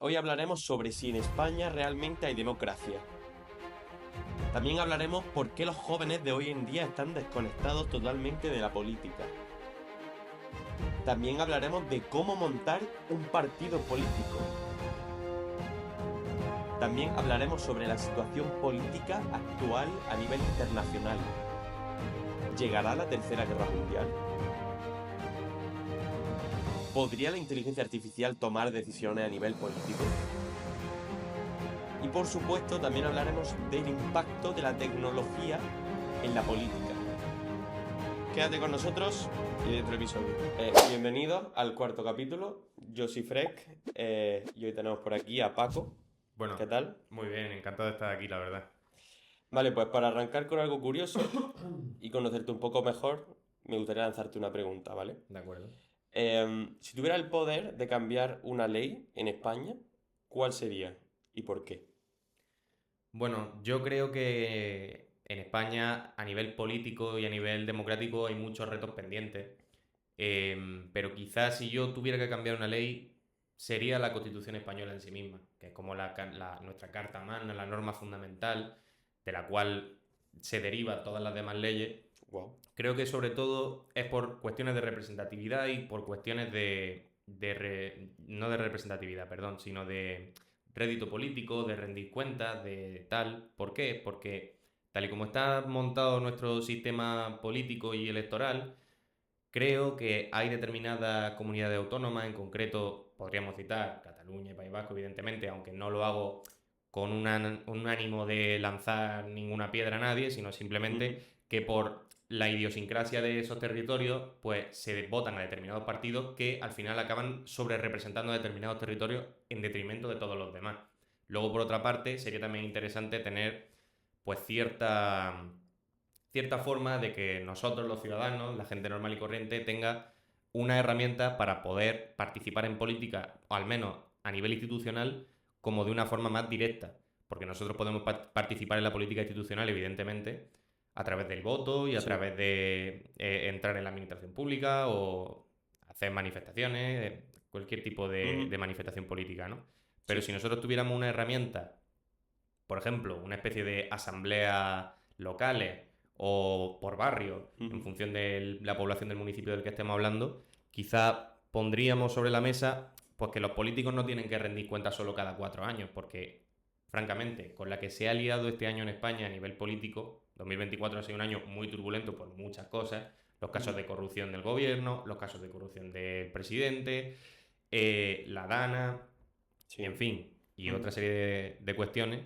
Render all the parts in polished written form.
Hoy hablaremos sobre si en España realmente hay democracia. También hablaremos por qué los jóvenes de hoy en día están desconectados totalmente de la política. También hablaremos de cómo montar un partido político. También hablaremos sobre la situación política actual a nivel internacional. ¿Llegará la Tercera Guerra Mundial? ¿Podría la inteligencia artificial tomar decisiones a nivel político? Y por supuesto también hablaremos del impacto de la tecnología en la política. Quédate con nosotros y dentro del episodio. Bienvenidos al cuarto capítulo. Yo soy Freck y hoy tenemos por aquí a Paco. Bueno, ¿Qué tal? muy bien, encantado de estar aquí, la verdad. Vale, pues para arrancar con algo curioso y conocerte un poco mejor, me gustaría lanzarte una pregunta, ¿vale? De acuerdo. Si tuviera el poder de cambiar una ley en España, ¿cuál sería y por qué? Bueno, yo creo que en España, a nivel político y a nivel democrático, hay muchos retos pendientes. Pero quizás si yo tuviera que cambiar una ley, sería la Constitución española en sí misma, que es como nuestra carta magna, la norma fundamental, de la cual se derivan todas las demás leyes. Wow. Creo que sobre todo es por cuestiones de representatividad y por cuestiones no de representatividad, perdón, sino de rédito político, de rendir cuentas, de tal. ¿Por qué? Porque tal y como está montado nuestro sistema político y electoral, creo que hay determinadas comunidades autónomas, en concreto podríamos citar Cataluña y País Vasco, evidentemente, aunque no lo hago con un ánimo de lanzar ninguna piedra a nadie, sino simplemente que por la idiosincrasia de esos territorios, pues se votan a determinados partidos que al final acaban sobre representando a determinados territorios en detrimento de todos los demás. Luego, por otra parte, sería también interesante tener pues cierta forma de que nosotros los ciudadanos, la gente normal y corriente, tenga una herramienta para poder participar en política, o al menos a nivel institucional, como de una forma más directa. Porque nosotros podemos participar en la política institucional, evidentemente, a través del voto y a Sí. través de entrar en la administración pública o hacer manifestaciones, cualquier tipo de Ujú. manifestación política, ¿no? Pero Sí. si nosotros tuviéramos una herramienta, por ejemplo, una especie de asambleas locales o por barrio, en Ujú. función de la población del municipio del que estemos hablando, quizá pondríamos sobre la mesa pues que los políticos no tienen que rendir cuentas solo cada 4 años, porque, francamente, con la que se ha liado este año en España a nivel político, 2024 ha sido un año muy turbulento por muchas cosas, los casos Ujú. de corrupción del gobierno, los casos de corrupción del presidente, la DANA, en Sí. fin, y otra Ujú. serie de cuestiones.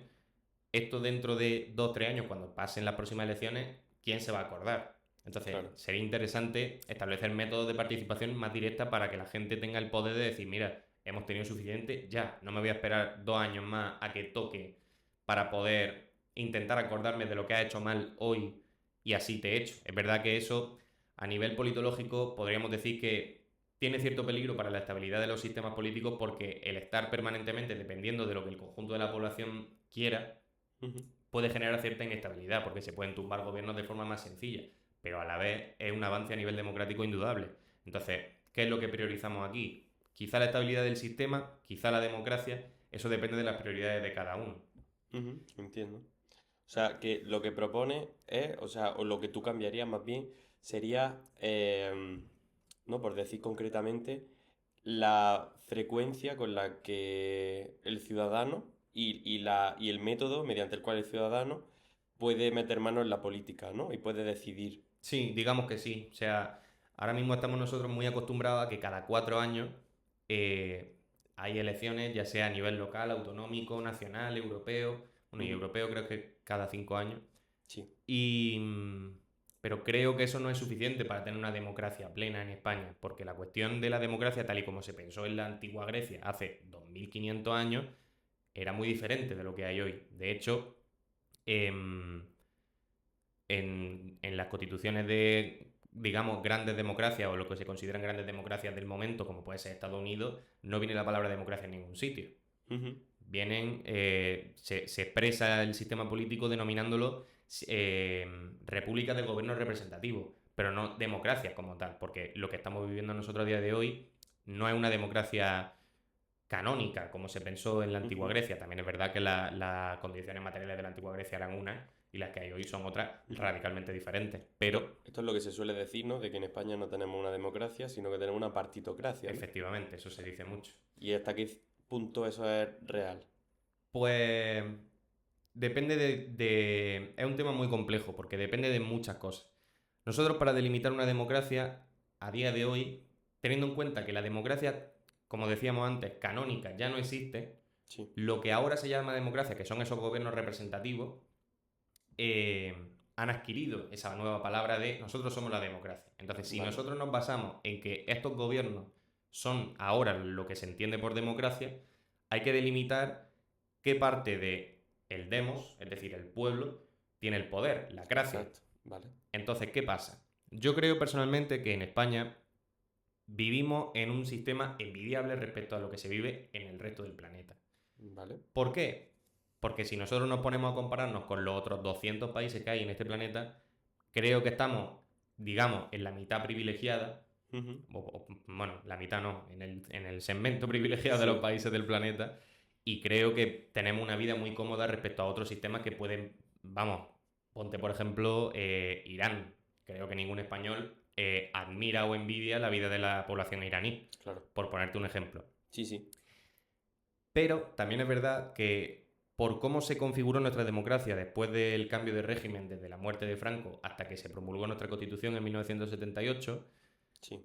Esto dentro de 2 o 3 años, cuando pasen las próximas elecciones, ¿quién se va a acordar? Entonces, Claro. sería interesante establecer métodos de participación más directa para que la gente tenga el poder de decir, mira, hemos tenido suficiente, ya, no me voy a esperar 2 años más a que toque para poder intentar acordarme de lo que ha hecho mal hoy y así te he hecho. Es verdad que eso, a nivel politológico, podríamos decir que tiene cierto peligro para la estabilidad de los sistemas políticos porque el estar permanentemente dependiendo de lo que el conjunto de la población quiera, Ujú. puede generar cierta inestabilidad porque se pueden tumbar gobiernos de forma más sencilla, pero a la vez es un avance a nivel democrático indudable. Entonces, ¿qué es lo que priorizamos aquí? Quizá la estabilidad del sistema, quizá la democracia, eso depende de las prioridades de cada uno. Ujú. Entiendo. O sea, que lo que propone es, o sea, o lo que tú cambiarías más bien sería, no por decir concretamente, la frecuencia con la que el ciudadano y el método mediante el cual el ciudadano puede meter mano en la política, ¿no? Y puede decidir. Sí, digamos que sí. O sea, ahora mismo estamos nosotros muy acostumbrados a que cada 4 años eh, hay elecciones, ya sea a nivel local, autonómico, nacional, europeo. Bueno, y Ujú. europeo creo que cada 5 años. Sí. Y, pero creo que eso no es suficiente para tener una democracia plena en España, porque la cuestión de la democracia, tal y como se pensó en la antigua Grecia hace 2500 años, era muy diferente de lo que hay hoy. De hecho, em, en las constituciones de, digamos, grandes democracias o lo que se consideran grandes democracias del momento, como puede ser Estados Unidos, no viene la palabra democracia en ningún sitio. Ujú. Se expresa el sistema político denominándolo república del gobierno representativo, pero no democracia como tal, porque lo que estamos viviendo nosotros a día de hoy no es una democracia canónica, como se pensó en la antigua Ujú, Grecia. También es verdad que las condiciones materiales de la antigua Grecia eran unas y las que hay hoy son otras ujú. radicalmente diferentes. Pero, Esto es lo que se suele decir, ¿no? De que en España no tenemos una democracia, sino que tenemos una partitocracia, ¿no? efectivamente, eso se dice mucho. ¿Y hasta qué punto eso es real? Pues depende Es un tema muy complejo porque depende de muchas cosas. Nosotros para delimitar una democracia, a día de hoy, teniendo en cuenta que la democracia, como decíamos antes, canónica ya no existe, Sí, lo que ahora se llama democracia, que son esos gobiernos representativos, eh, han adquirido esa nueva palabra de nosotros somos la democracia. Entonces, si vale, nosotros nos basamos en que estos gobiernos son ahora lo que se entiende por democracia, hay que delimitar qué parte de el demos, es decir, el pueblo, tiene el poder, la gracia. exacto, vale, Entonces, ¿qué pasa? Yo creo personalmente que en España vivimos en un sistema envidiable respecto a lo que se vive en el resto del planeta. vale. ¿Por qué? Porque si nosotros nos ponemos a compararnos con los otros 200 países que hay en este planeta, creo que estamos, digamos, en la mitad privilegiada, Ujú, bueno, la mitad no, en el segmento privilegiado de los sí, países del planeta, y creo que tenemos una vida muy cómoda respecto a otros sistemas que pueden, vamos, ponte por ejemplo Irán. Creo que ningún español admira o envidia la vida de la población iraní, claro. por ponerte un ejemplo. Sí, sí, Pero también es verdad que por cómo se configuró nuestra democracia después del cambio de régimen desde la muerte de Franco hasta que se promulgó nuestra constitución en 1978, sí.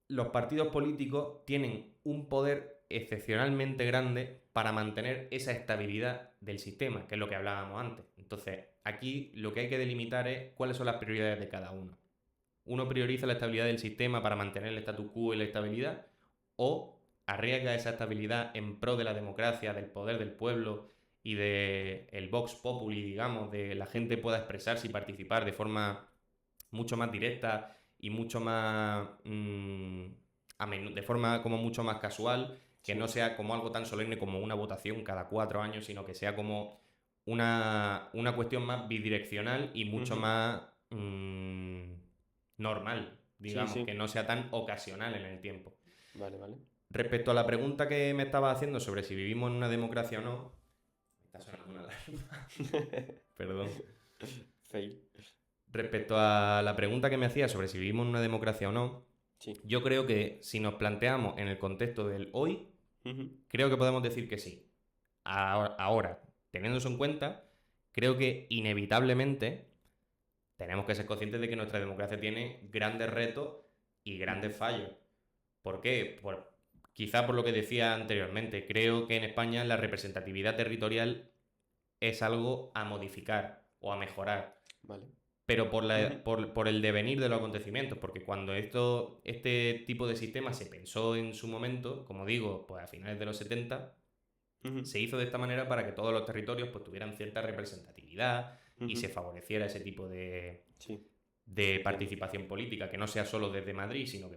los partidos políticos tienen un poder excepcionalmente grande para mantener esa estabilidad del sistema, que es lo que hablábamos antes. Entonces, aquí lo que hay que delimitar es cuáles son las prioridades de cada uno. Uno prioriza la estabilidad del sistema para mantener el status quo y la estabilidad, o arriesga esa estabilidad en pro de la democracia, del poder del pueblo y de el vox populi, digamos, de la gente Ujú, pueda expresarse y participar de forma mucho más directa y mucho más de forma como mucho más casual, que no sí, sea como algo tan solemne como una votación cada 4 años, sino que sea como una cuestión más bidireccional y mucho ujú, más normal, sí, digamos, que sí. no sea tan ocasional en el tiempo. Vale, vale. Respecto a la pregunta que me estaba haciendo sobre si vivimos en una democracia o no, me está sonando una alarma, perdón. Fail. Respecto a la pregunta que me hacía sobre si vivimos en una democracia o no, Sí. yo creo que si nos planteamos en el contexto del hoy, Ujú, creo que podemos decir que sí. Ahora, teniendo eso en cuenta, creo que inevitablemente tenemos que ser conscientes de que nuestra democracia tiene grandes retos y ujú, grandes fallos. ¿Por qué? Quizá por lo que decía anteriormente, creo que en España la representatividad territorial es algo a modificar o a mejorar, vale. pero por, Ujú, la, por el devenir de los acontecimientos, porque cuando este tipo de sistema se pensó en su momento, como digo, pues a finales de los 70, ujú, se hizo de esta manera para que todos los territorios pues, tuvieran cierta representatividad y ujú, se favoreciera ese tipo de, sí, de entiendo. participación política, que no sea solo desde Madrid, sino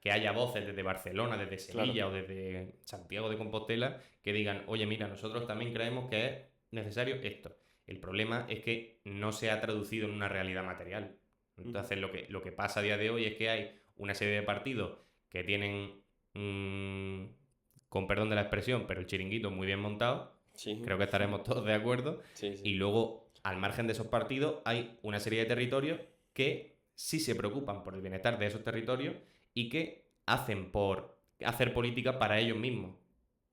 que haya voces desde Barcelona, desde Claro. Sevilla o desde Santiago de Compostela que digan, oye, mira, nosotros también creemos que es necesario esto. El problema es que no se ha traducido en una realidad material. Ujú, Entonces, lo que pasa a día de hoy es que hay una serie de partidos que tienen, con perdón de la expresión, pero el chiringuito muy bien montado. sí. Creo que estaremos todos de acuerdo. Sí, Y sí. luego, al margen de esos partidos, hay una serie de territorios que sí se preocupan por el bienestar de esos territorios y que hacen por hacer política para ellos mismos.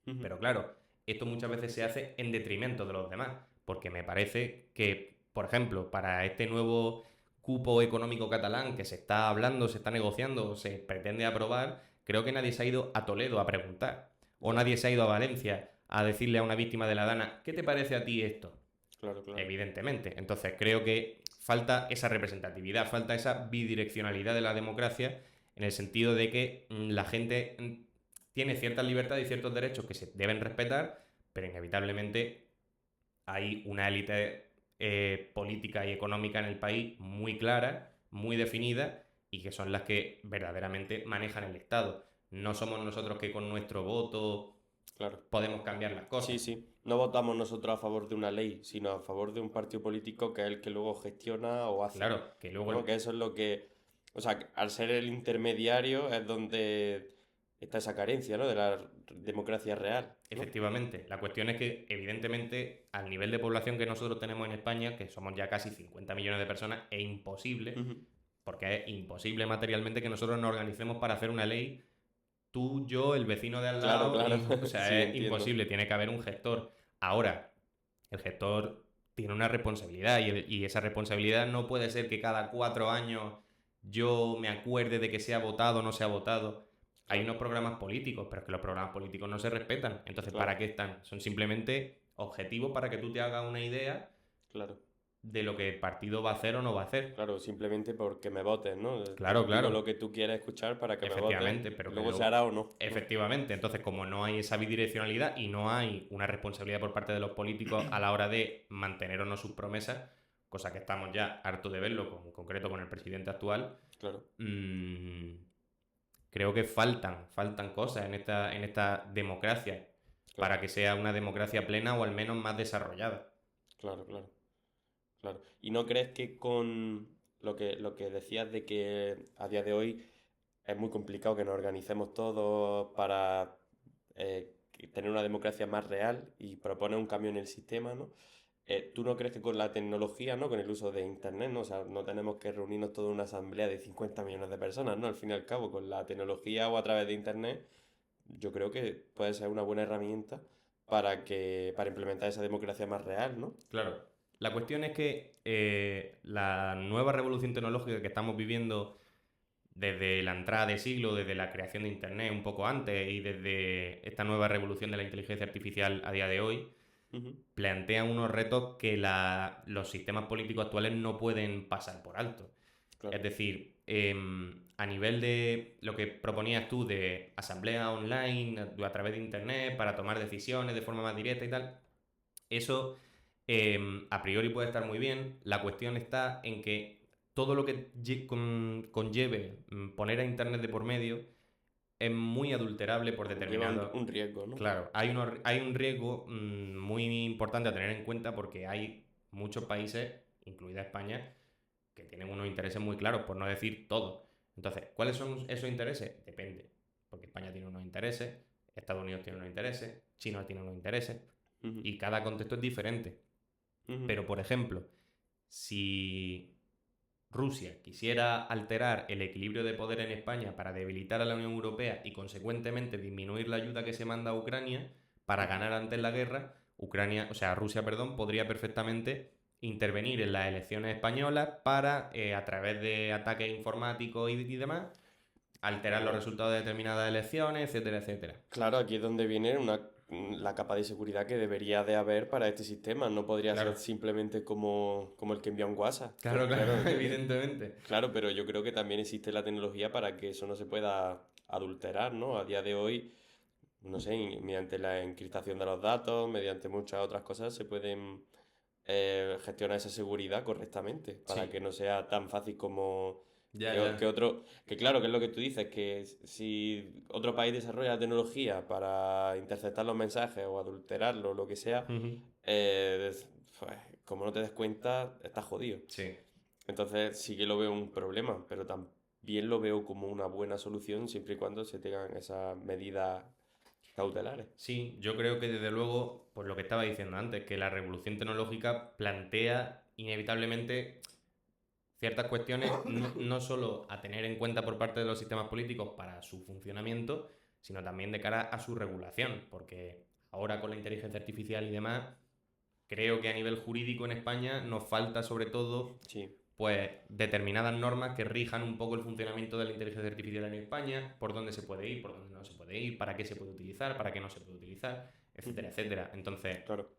Ujú, Pero claro, esto muchas veces se hace en detrimento de los demás, porque me parece que, por ejemplo, para este nuevo cupo económico catalán que se está hablando, se está negociando o se pretende aprobar, creo que nadie se ha ido a Toledo a preguntar, o ya. nadie se ha ido a Valencia a decirle a una víctima de la Dana, ¿qué te parece a ti esto? Claro, claro. Evidentemente. Entonces creo que falta esa representatividad, falta esa bidireccionalidad de la democracia en el sentido de que la gente tiene ciertas libertades y ciertos derechos que se deben respetar, pero inevitablemente hay una élite política y económica en el país muy clara, muy definida y que son las que verdaderamente manejan el Estado. No somos nosotros que con nuestro voto Claro. podemos cambiar las Sí, cosas. sí. No votamos nosotros a favor de una ley, sino a favor de un partido político que es el que luego gestiona o hace. Claro, que luego ¿No? Que eso es lo que. O sea, que al ser el intermediario es donde está esa carencia, ¿no? De la democracia real, ¿no? Efectivamente, la cuestión es que, evidentemente, al nivel de población que nosotros tenemos en España, que somos ya casi 50 millones de personas, es imposible, Ujú. porque es imposible materialmente que nosotros nos organicemos para hacer una ley, tú, yo, el vecino de al Claro, lado, claro, o sea, sí, es entiendo. imposible, tiene que haber un gestor. Ahora, el gestor tiene una responsabilidad y esa responsabilidad no puede ser que cada 4 años yo me acuerde de que se ha votado o no se ha votado. Hay Claro, unos programas políticos, pero es que los programas políticos no se respetan. Entonces, ¿para claro, qué están? Son simplemente objetivos para que tú te hagas una idea claro. de lo que el partido va a hacer o no va a hacer. Claro, simplemente porque me votes, ¿no? Te Claro, digo lo claro, que tú quieres escuchar para que me votes efectivamente, y pero que luego se luego... hará o no, ¿no? Efectivamente, entonces como no hay esa bidireccionalidad y no hay una responsabilidad por parte de los políticos a la hora de mantener o no sus promesas, cosa que estamos ya hartos de verlo, en concreto con el presidente actual, Claro, mmm, creo que faltan cosas en esta democracia claro, para que sea una democracia plena o al menos más desarrollada. claro, claro, claro. ¿Y no crees que con lo que decías de que a día de hoy es muy complicado que nos organicemos todos para tener una democracia más real y proponer un cambio en el sistema, ¿no? ¿Tú no crees que con la tecnología, ¿no? Con el uso de Internet, ¿no? O sea, no tenemos que reunirnos toda una asamblea de 50 millones de personas, ¿no? Al fin y al cabo, con la tecnología o a través de Internet, yo creo que puede ser una buena herramienta para implementar esa democracia más real, ¿no? Claro, la cuestión es que la nueva revolución tecnológica que estamos viviendo desde la entrada de siglo, desde la creación de Internet un poco antes y desde esta nueva revolución de la inteligencia artificial a día de hoy, Ujú, plantean unos retos que los sistemas políticos actuales no pueden pasar por alto. Es claro, decir, a nivel de lo que proponías tú de asamblea online a través de Internet para tomar decisiones de forma más directa y tal, eso a priori puede estar muy bien. La cuestión está en que todo lo que conlleve poner a Internet de por medio es muy adulterable por conlleva determinado... un riesgo, ¿no? Claro, hay un riesgo muy importante a tener en cuenta porque hay muchos países, incluida España, que tienen unos intereses muy claros, por no decir todo. Entonces, ¿cuáles son esos intereses? Depende, porque España tiene unos intereses, Estados Unidos tiene unos intereses, China tiene unos intereses, Ujú, y cada contexto es diferente. ujú, Pero, por ejemplo, si Rusia quisiera alterar el equilibrio de poder en España para debilitar a la Unión Europea y consecuentemente disminuir la ayuda que se manda a Ucrania para ujú. ganar antes la guerra, Rusia, perdón, podría perfectamente intervenir en las elecciones españolas para, a través de ataques informáticos y demás, alterar los Claro. resultados de determinadas elecciones, etcétera, etcétera. Claro, aquí es donde viene la capa de seguridad que debería de haber para este sistema. No podría ser Claro, simplemente como el que envía un WhatsApp. claro, claro, Claro, evidentemente. claro, pero yo creo que también existe la tecnología para que eso no se pueda adulterar, ¿no? A día de hoy, no sé, mediante la encriptación de los datos, mediante muchas otras cosas, se pueden gestionar esa seguridad correctamente, para Sí, que no sea tan fácil como ya, que ya. otro, que claro, que es lo que tú dices, que si otro país desarrolla tecnología para interceptar los mensajes o adulterarlos, o lo que sea, pues, como no te des cuenta, estás jodido. Sí. Entonces sí que lo veo un problema, pero también lo veo como una buena solución siempre y cuando se tengan esas medidas cautelares. Sí, yo creo que desde luego, por lo que estaba diciendo antes, que la revolución tecnológica plantea inevitablemente ciertas cuestiones no solo a tener en cuenta por parte de los sistemas políticos para su funcionamiento, sino también de cara a su regulación, porque ahora con la inteligencia artificial y demás, creo que a nivel jurídico en España nos falta sobre todo Sí. pues determinadas normas que rijan un poco el funcionamiento de la inteligencia artificial en España, por dónde se puede ir, por dónde no se puede ir, para qué se puede utilizar, para qué no se puede utilizar, etcétera, Ujú. etcétera. Entonces, Claro,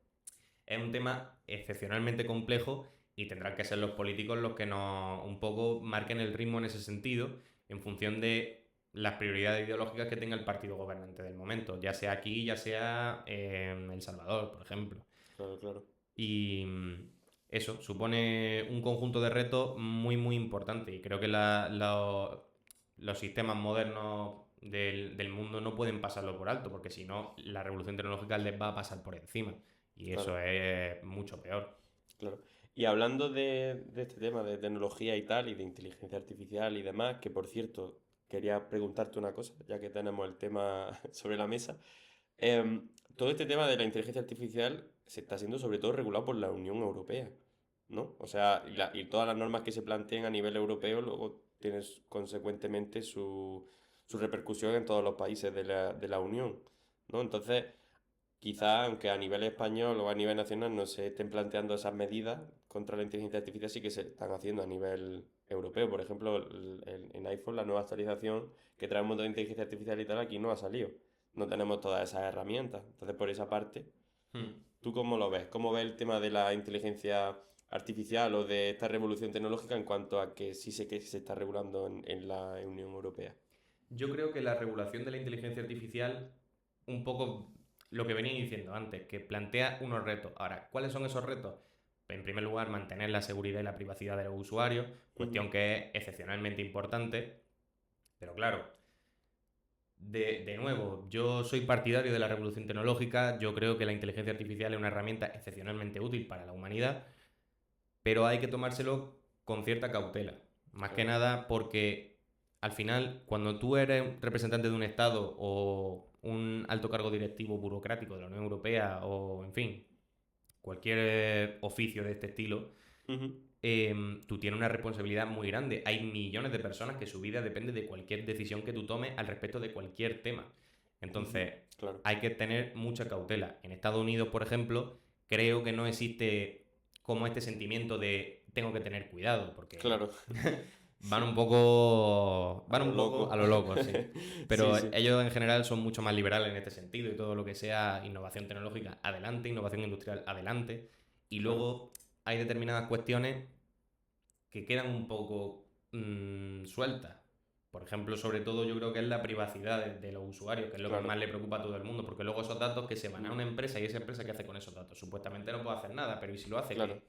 es un tema excepcionalmente complejo y tendrán que ser los políticos los que nos un poco marquen el ritmo en ese sentido, en función de las prioridades ideológicas que tenga el partido gobernante del momento, ya sea aquí, ya sea en El Salvador, por ejemplo. claro, claro. Y eso supone un conjunto de retos muy, muy importante. Y creo que los sistemas modernos del mundo no pueden pasarlo por alto, porque si no, la revolución tecnológica les va a pasar por encima. Y Claro. eso es mucho peor. Claro. Y hablando de este tema de tecnología y tal, y de inteligencia artificial y demás, que por cierto, quería preguntarte una cosa, ya que tenemos el tema sobre la mesa. Todo este tema de la inteligencia artificial se está siendo sobre todo regulado por la Unión Europea, ¿no? O sea, y todas las normas que se planteen a nivel europeo luego tienen consecuentemente su repercusión en todos los países de la Unión, ¿no? Entonces, quizá, aunque a nivel español o a nivel nacional no se estén planteando esas medidas contra la inteligencia artificial, sí que se están haciendo a nivel europeo. Por ejemplo, en iPhone la nueva actualización que trae un montón de inteligencia artificial y tal aquí no ha salido. No tenemos todas esas herramientas. Entonces, por esa parte, Hmm. ¿tú cómo lo ves? ¿Cómo ves el tema de la inteligencia artificial o de esta revolución tecnológica en cuanto a que sí sé que se está regulando en la Unión Europea? Yo creo que la regulación de la inteligencia artificial, un poco lo que venía diciendo antes, que plantea unos retos. Ahora, ¿cuáles son esos retos? En primer lugar, mantener la seguridad y la privacidad de los usuarios, Ujú. cuestión que es excepcionalmente importante, pero claro, de nuevo, yo soy partidario de la revolución tecnológica, yo creo que la inteligencia artificial es una herramienta excepcionalmente útil para la humanidad, pero hay que tomárselo con cierta cautela. Más que Claro, nada porque al final, cuando tú eres representante de un Estado o un alto cargo directivo burocrático de la Unión Europea o, en fin, cualquier oficio de este estilo, ujú, tú tienes una responsabilidad muy grande. Hay millones de personas que su vida depende de cualquier decisión que tú tomes al respecto de cualquier tema. ujú, Entonces, claro, hay que tener mucha cautela. En Estados Unidos, por ejemplo, creo que no existe como este sentimiento de tengo que tener cuidado, porque claro, a van lo un poco loco. a lo loco, sí. Sí, Pero sí, ellos en general son mucho más liberales en este sentido y todo lo que sea innovación tecnológica, adelante, innovación industrial, adelante. Y claro, luego hay determinadas cuestiones que quedan un poco sueltas. Por ejemplo, sobre todo yo creo que es la privacidad de los usuarios, que es lo que claro. más le preocupa a todo el mundo, porque luego esos datos que se van a Mm, una empresa y esa empresa qué hace con esos datos. Supuestamente no puede hacer nada, pero ¿y si lo hace claro, qué?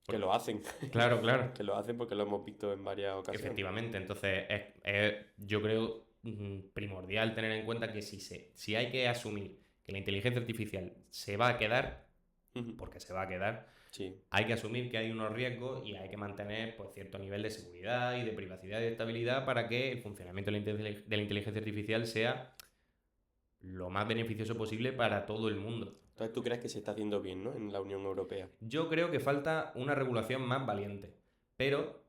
que Por- lo hacen. Claro, claro. Que lo hacen porque lo hemos visto en varias ocasiones. Efectivamente, entonces yo creo primordial tener en cuenta que si hay que asumir que la inteligencia artificial se va a quedar, Ujú, porque se va a quedar, sí, hay que asumir que hay unos riesgos y hay que mantener pues, cierto nivel de seguridad y de privacidad y de estabilidad para que el funcionamiento de la inteligencia artificial sea lo más beneficioso posible para todo el mundo. entonces tú crees que se está haciendo bien, ¿no? En la Unión Europea. Yo creo que falta una regulación más valiente, pero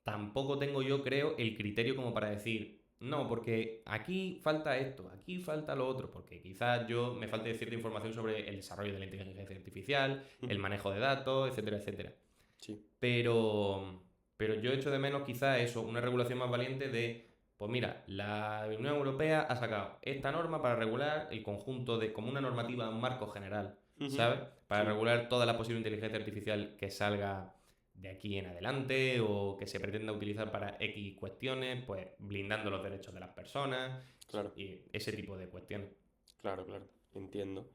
tampoco tengo yo, creo, el criterio como para decir, no, porque aquí falta esto, aquí falta lo otro, porque quizás yo me falte cierta información sobre el desarrollo de la inteligencia artificial, el Ujú, manejo de datos, etcétera, etcétera. sí, Pero yo echo de menos quizá eso, una regulación más valiente de, pues mira, la Unión Europea ha sacado esta norma para regular el conjunto de, como una normativa, un marco general, ujú, ¿sabes? Para sí, regular toda la posible inteligencia artificial que salga de aquí en adelante o que se pretenda utilizar para X cuestiones, pues blindando los derechos de las personas claro, y ese tipo de cuestiones. claro, claro, entiendo.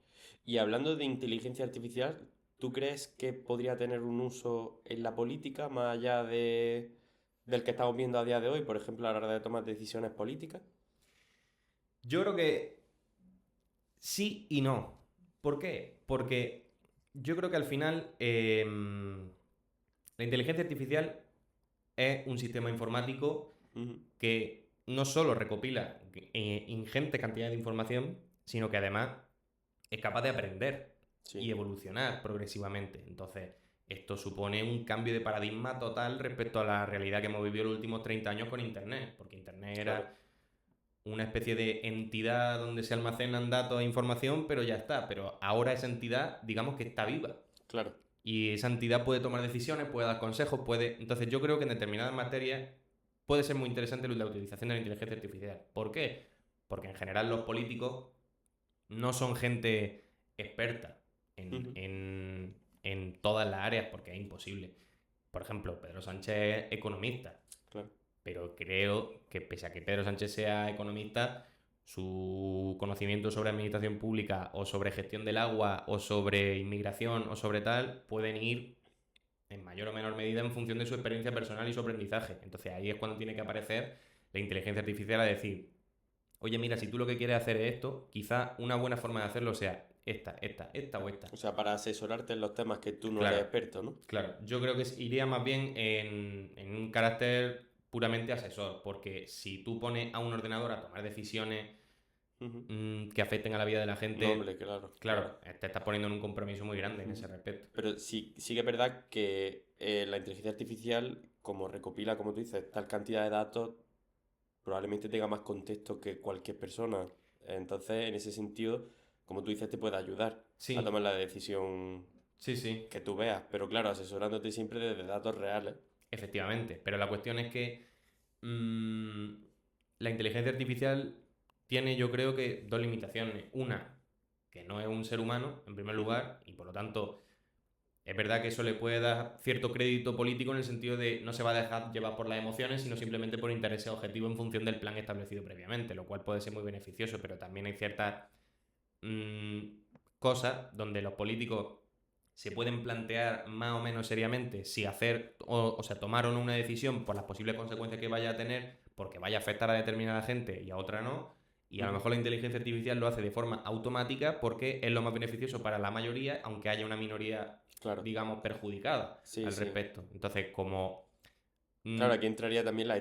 Y hablando de inteligencia artificial, ¿tú crees que podría tener un uso en la política más allá del que estamos viendo a día de hoy, por ejemplo, a la hora de tomar decisiones políticas? Yo creo que sí y no. ¿Por qué? Porque yo creo que al final la inteligencia artificial es un sistema informático Ujú, que no solo recopila ingente cantidad de información, sino que además es capaz de aprender y sí, evolucionar progresivamente. Entonces, esto supone un cambio de paradigma total respecto a la realidad que hemos vivido los últimos 30 años con Internet, porque Internet claro, era una especie de entidad donde se almacenan datos e información, pero ya está. Pero ahora esa entidad, digamos que está viva. claro, Y esa entidad puede tomar decisiones, puede dar consejos, puede... Entonces yo creo que en determinadas materias puede ser muy interesante la utilización de la inteligencia artificial. ¿Por qué? Porque en general los políticos no son gente experta ujú, en todas las áreas, porque es imposible. Por ejemplo, Pedro Sánchez es economista, claro, pero creo que pese a que Pedro Sánchez sea economista, su conocimiento sobre administración pública o sobre gestión del agua o sobre inmigración o sobre tal pueden ir en mayor o menor medida en función de su experiencia personal y su aprendizaje. Entonces ahí es cuando tiene que aparecer la inteligencia artificial a decir, oye, mira, si tú lo que quieres hacer es esto, quizá una buena forma de hacerlo sea esta o esta. o sea, para asesorarte en los temas que tú no eres Claro, experto, ¿no? claro. Yo creo que iría más bien en un carácter puramente asesor, porque si tú pones a un ordenador a tomar decisiones Ujú. que afecten a la vida de la No, gente, hombre, claro. claro, te estás poniendo en un compromiso muy grande en ese respecto. Pero sí que es verdad que la inteligencia artificial, como recopila, como tú dices, tal cantidad de datos, probablemente tenga más contexto que cualquier persona. Entonces, en ese sentido, como tú dices, te puede ayudar a Sí, tomar la decisión sí, sí, que tú veas. Pero claro, asesorándote siempre desde datos reales. efectivamente. Pero la cuestión es que mm, la inteligencia artificial tiene, yo creo que, dos limitaciones. Una, que no es un ser humano, en primer Ujú. lugar, y por lo tanto, es verdad que eso le puede dar cierto crédito político en el sentido de no se va a dejar llevar por las emociones, sino simplemente por intereses objetivos en función del plan establecido previamente, lo cual puede ser muy beneficioso, pero también hay ciertas mm, cosas donde los políticos se pueden plantear más o menos seriamente si hacer, o sea, tomar o no una decisión por las posibles consecuencias que vaya a tener, porque vaya a afectar a determinada gente y a otra no. Y a lo Ujú. mejor la inteligencia artificial lo hace de forma automática porque es lo más beneficioso para la mayoría, aunque haya una minoría, Claro. digamos, perjudicada Sí, al sí. respecto. Entonces, como... Claro, mm, aquí entraría también la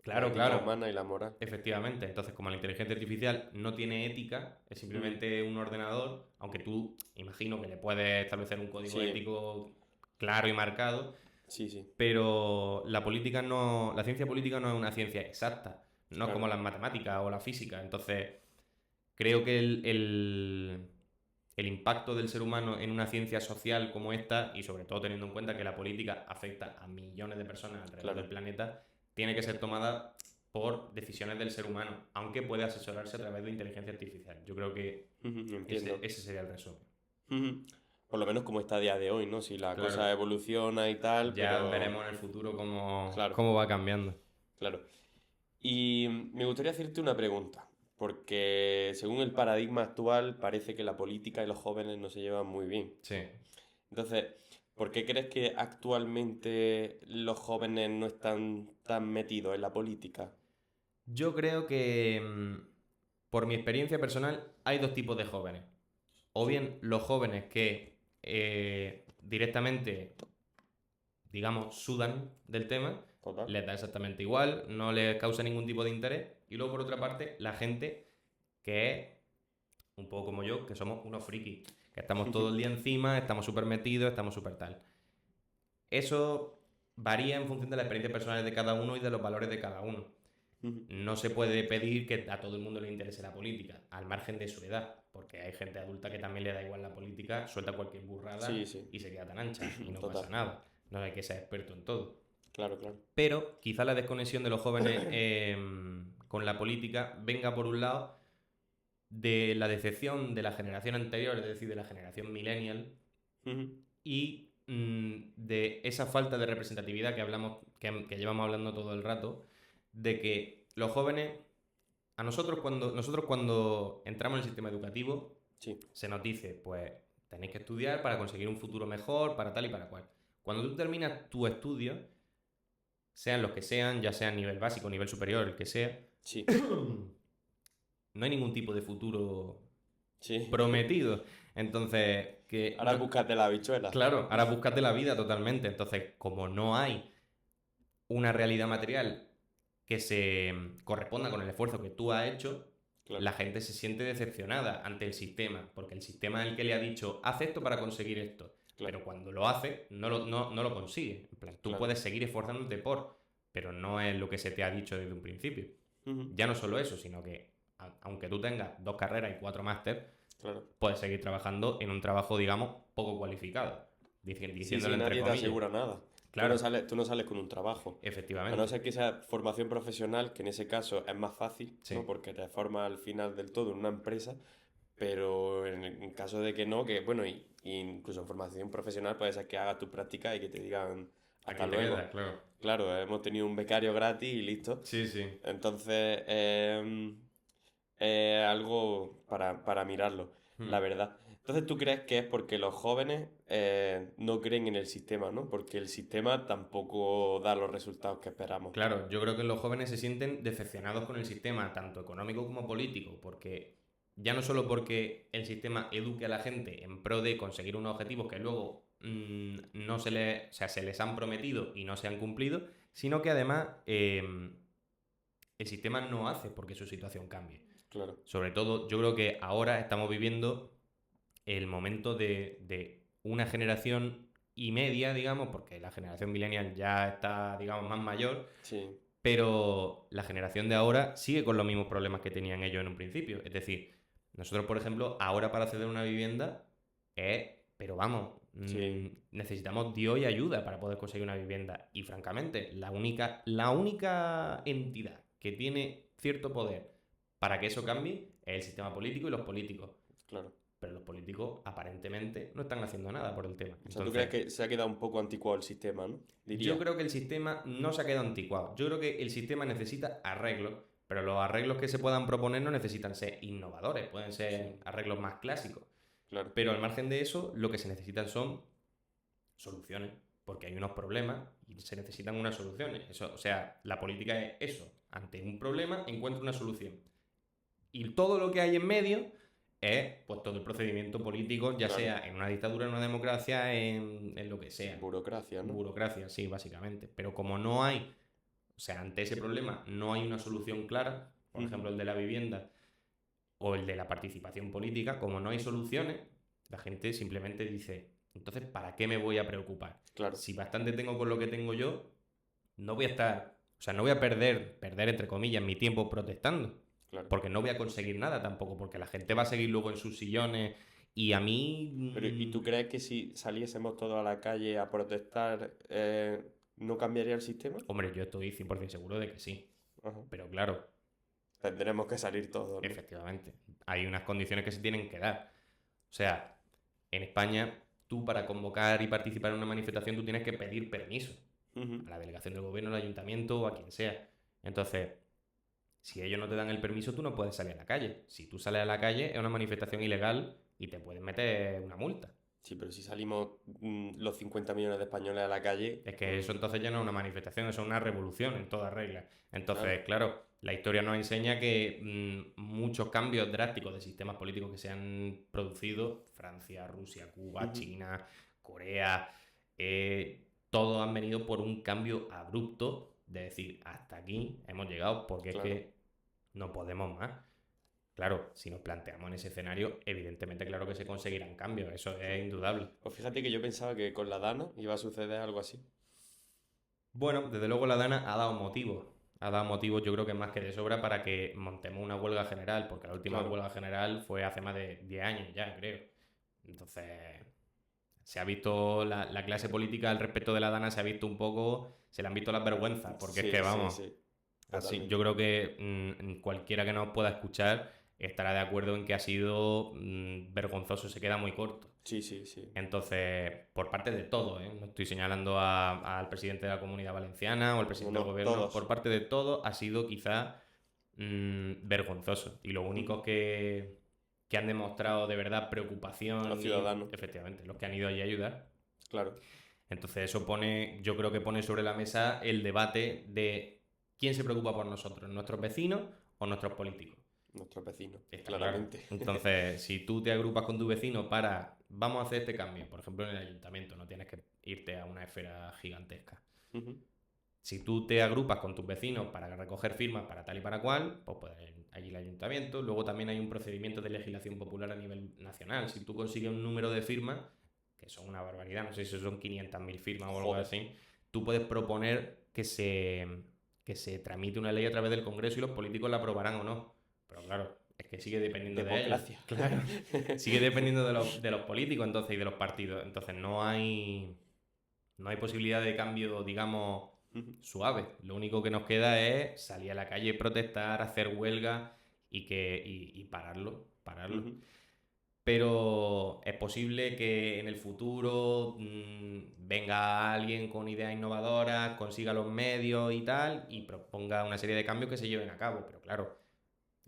claro, ética claro, humana y la moral. efectivamente. Entonces, como la inteligencia artificial no tiene ética, es Ujú. simplemente un ordenador, aunque tú imagino que le puedes establecer un código Sí, ético claro y marcado, sí, sí, pero la política no, la ciencia política no es una ciencia exacta, no es como claro. las matemáticas o la física. Entonces, creo que el impacto del ser humano en una ciencia social como esta, y sobre todo teniendo en cuenta que la política afecta a millones de personas alrededor del Claro. planeta, tiene que ser tomada por decisiones del ser humano, aunque puede asesorarse a través de inteligencia artificial. Yo creo que Ujú, ese, entiendo. ese sería el resumen. Ujú. Por lo menos como está a día de hoy, ¿no? Si la cosa Claro, evoluciona y tal, ya pero veremos en el futuro cómo, claro, cómo va cambiando. claro. Y me gustaría hacerte una pregunta, porque según el paradigma actual parece que la política y los jóvenes no se llevan muy bien. Sí. Entonces, ¿por qué crees que actualmente los jóvenes no están tan metidos en la política? Yo creo que, por mi experiencia personal, hay dos tipos de jóvenes. O Sí, bien los jóvenes que directamente, digamos, sudan del tema, total. les da exactamente igual, no les causa ningún tipo de interés. Y luego, por otra parte, la gente que es un poco como yo, que somos unos frikis, que estamos todo el día encima, estamos súper metidos, estamos súper tal. Eso varía en función de las experiencias personales de cada uno y de los valores de cada uno. Ujú. No se puede pedir que a todo el mundo le interese la política, al margen de su edad, porque hay gente adulta que también le da igual la política, suelta cualquier Sí, burrada sí, y se queda tan ancha y no pasa total. nada. No hay que ser experto en todo. Claro, claro. Pero quizá la desconexión de los jóvenes con la política venga por un lado de la decepción de la generación anterior, es decir, de la generación millennial, Ujú. y de esa falta de representatividad que hablamos, que llevamos hablando todo el rato, de que los jóvenes, nosotros cuando entramos en el sistema educativo, Sí, se nos dice, pues tenéis que estudiar para conseguir un futuro mejor, para tal y para cual. Cuando tú terminas tu estudio, sean los que sean, ya sea a nivel básico, nivel superior, el que sea, sí, no hay ningún tipo de futuro sí. prometido. Entonces, que Ahora búscate la habichuela. claro, ahora búscate la vida totalmente. Entonces, como no hay una realidad material que se corresponda con el esfuerzo que tú has hecho, Claro, la gente se siente decepcionada ante el sistema, porque el sistema es el que le ha dicho, haz esto para conseguir esto, claro, pero cuando lo hace, no lo consigue. En plan, tú claro. puedes seguir esforzándote por, pero no es lo que se te ha dicho desde un principio. Ujú. Ya no solo eso, sino que aunque tú tengas 2 carreras y 4 máster, Claro. puedes seguir trabajando en un trabajo, digamos, poco cualificado, Sí, diciéndolo sí, entre nadie te comillas. asegura nada. Claro, Tú no sales con un trabajo. A no efectivamente. ser que sea formación profesional, que en ese caso es más fácil, Sí, ¿no? Porque te formas al final del todo en una empresa, pero en caso de que no, que bueno, y incluso en formación profesional puede ser que hagas tu práctica y que te digan aquí hasta te luego. queda, claro. Claro, hemos tenido un becario gratis y listo. Sí, sí. Entonces, algo para mirarlo, Hmm. la verdad. Entonces, ¿tú crees que es porque los jóvenes no creen en el sistema, ¿no? Porque el sistema tampoco da los resultados que esperamos. Claro, yo creo que los jóvenes se sienten decepcionados con el sistema, tanto económico como político, porque ya no solo porque el sistema eduque a la gente en pro de conseguir unos objetivos que luego no o sea, se les han prometido y no se han cumplido, sino que además el sistema no hace porque su situación cambie. Claro. Sobre todo, yo creo que ahora estamos viviendo el momento de una generación y media, digamos, porque la generación millennial ya está, digamos, más mayor, Sí, pero la generación de ahora sigue con los mismos problemas que tenían ellos en un principio. Es decir, nosotros, por ejemplo, ahora para acceder a una vivienda pero vamos, sí, necesitamos Dios y ayuda para poder conseguir una vivienda. Y francamente, la única entidad que tiene cierto poder para que eso cambie es el sistema político y los políticos. claro. Pero los políticos aparentemente no están haciendo nada por el tema. O sea, ¿tú crees que se ha quedado un poco anticuado el sistema, no? Diría. Yo creo que el sistema no se ha quedado anticuado. Yo creo que el sistema necesita arreglos, pero los arreglos que se puedan proponer no necesitan ser innovadores, pueden ser Sí, arreglos más clásicos. claro. Pero al margen de eso, lo que se necesitan son soluciones, porque hay unos problemas y se necesitan unas soluciones. Eso, o sea, la política es eso. Ante un problema, encuentra una solución. Y todo lo que hay en medio es pues todo el procedimiento político, ya Claro. sea en una dictadura, en una democracia, en lo que sea. Burocracia, ¿no? Burocracia, sí, básicamente. Pero como no hay, o sea, ante ese problema no hay una solución clara, por ejemplo el de la vivienda o el de la participación política, como no hay soluciones, la gente simplemente dice, entonces, ¿para qué me voy a preocupar? Claro, Si bastante tengo con lo que tengo yo, no voy a estar, o sea, no voy a perder entre comillas mi tiempo protestando, claro. porque no voy a conseguir nada tampoco, porque la gente va a seguir luego en sus sillones y a mí... Pero, ¿y tú crees que si saliésemos todos a la calle a protestar, no cambiaría el sistema? Hombre, yo estoy 100% seguro de que sí, Ajá. pero claro, Tendremos que salir todos, ¿no? efectivamente, hay unas condiciones que se tienen que dar. O sea, en España, tú para convocar y participar en una manifestación, tú tienes que pedir permiso Ujú. a la delegación del gobierno, al ayuntamiento o a quien sea. Entonces, si ellos no te dan el permiso, tú no puedes salir a la calle. Si tú sales a la calle, es una manifestación ilegal y te pueden meter una multa. Sí, pero si salimos los 50 millones de españoles a la calle, Es que eso entonces ya no es una manifestación, eso es una revolución en toda regla. Entonces, claro. claro, la historia nos enseña que muchos cambios drásticos de sistemas políticos que se han producido, Francia, Rusia, Cuba, Ujú. China, Corea, todos han venido por un cambio abrupto de decir, hasta aquí hemos llegado porque es Claro. que no podemos más. Claro, si nos planteamos en ese escenario, evidentemente claro que se conseguirán cambios, eso es indudable. Pues fíjate que yo pensaba que con la Dana iba a suceder algo así. Bueno, desde luego la Dana ha dado motivos. Ha dado motivos, yo creo que más que de sobra, para que montemos una huelga general, porque la última Claro. huelga general fue hace más de 10 años ya, creo. Entonces, se ha visto la clase política al respecto de la Dana, se ha visto un poco, se le han visto las vergüenzas, porque es Sí, que sí, vamos, sí. así, Totalmente. yo creo que cualquiera que nos pueda escuchar estará de acuerdo en que ha sido vergonzoso, se queda muy corto. Sí, sí, sí. Entonces, por parte de todo, ¿eh? No estoy señalando al presidente de la Comunidad Valenciana o al presidente No, del gobierno, todos. por parte de todo ha sido quizá vergonzoso. Y los únicos que han demostrado de verdad preocupación, Los ciudadanos. efectivamente, los que han ido allí a ayudar. Claro. Entonces, eso yo creo que pone sobre la mesa el debate de quién se preocupa por nosotros, nuestros vecinos o nuestros políticos. Nuestros vecinos, Está claramente. claro. Entonces, si tú te agrupas con tu vecino para, vamos a hacer este cambio, por ejemplo en el ayuntamiento, no tienes que irte a una esfera gigantesca. Ujú. Si tú te agrupas con tus vecinos para recoger firmas para tal y para cual, pues allí el ayuntamiento. Luego también hay un procedimiento de legislación popular a nivel nacional. Si tú consigues un número de firmas, que son una barbaridad, no sé si son 500.000 firmas o algo Joder. así, tú puedes proponer que se tramite una ley a través del Congreso y los políticos la aprobarán o no. Pero claro, es que sigue dependiendo de ellos. Democracia. Claro, sigue dependiendo de los políticos entonces y de los partidos. Entonces no hay posibilidad de cambio, digamos, Ujú. suave. Lo único que nos queda es salir a la calle, protestar, hacer huelga y pararlo. Ujú. Pero es posible que en el futuro venga alguien con ideas innovadoras, consiga los medios y tal, y proponga una serie de cambios que se lleven a cabo. Pero claro,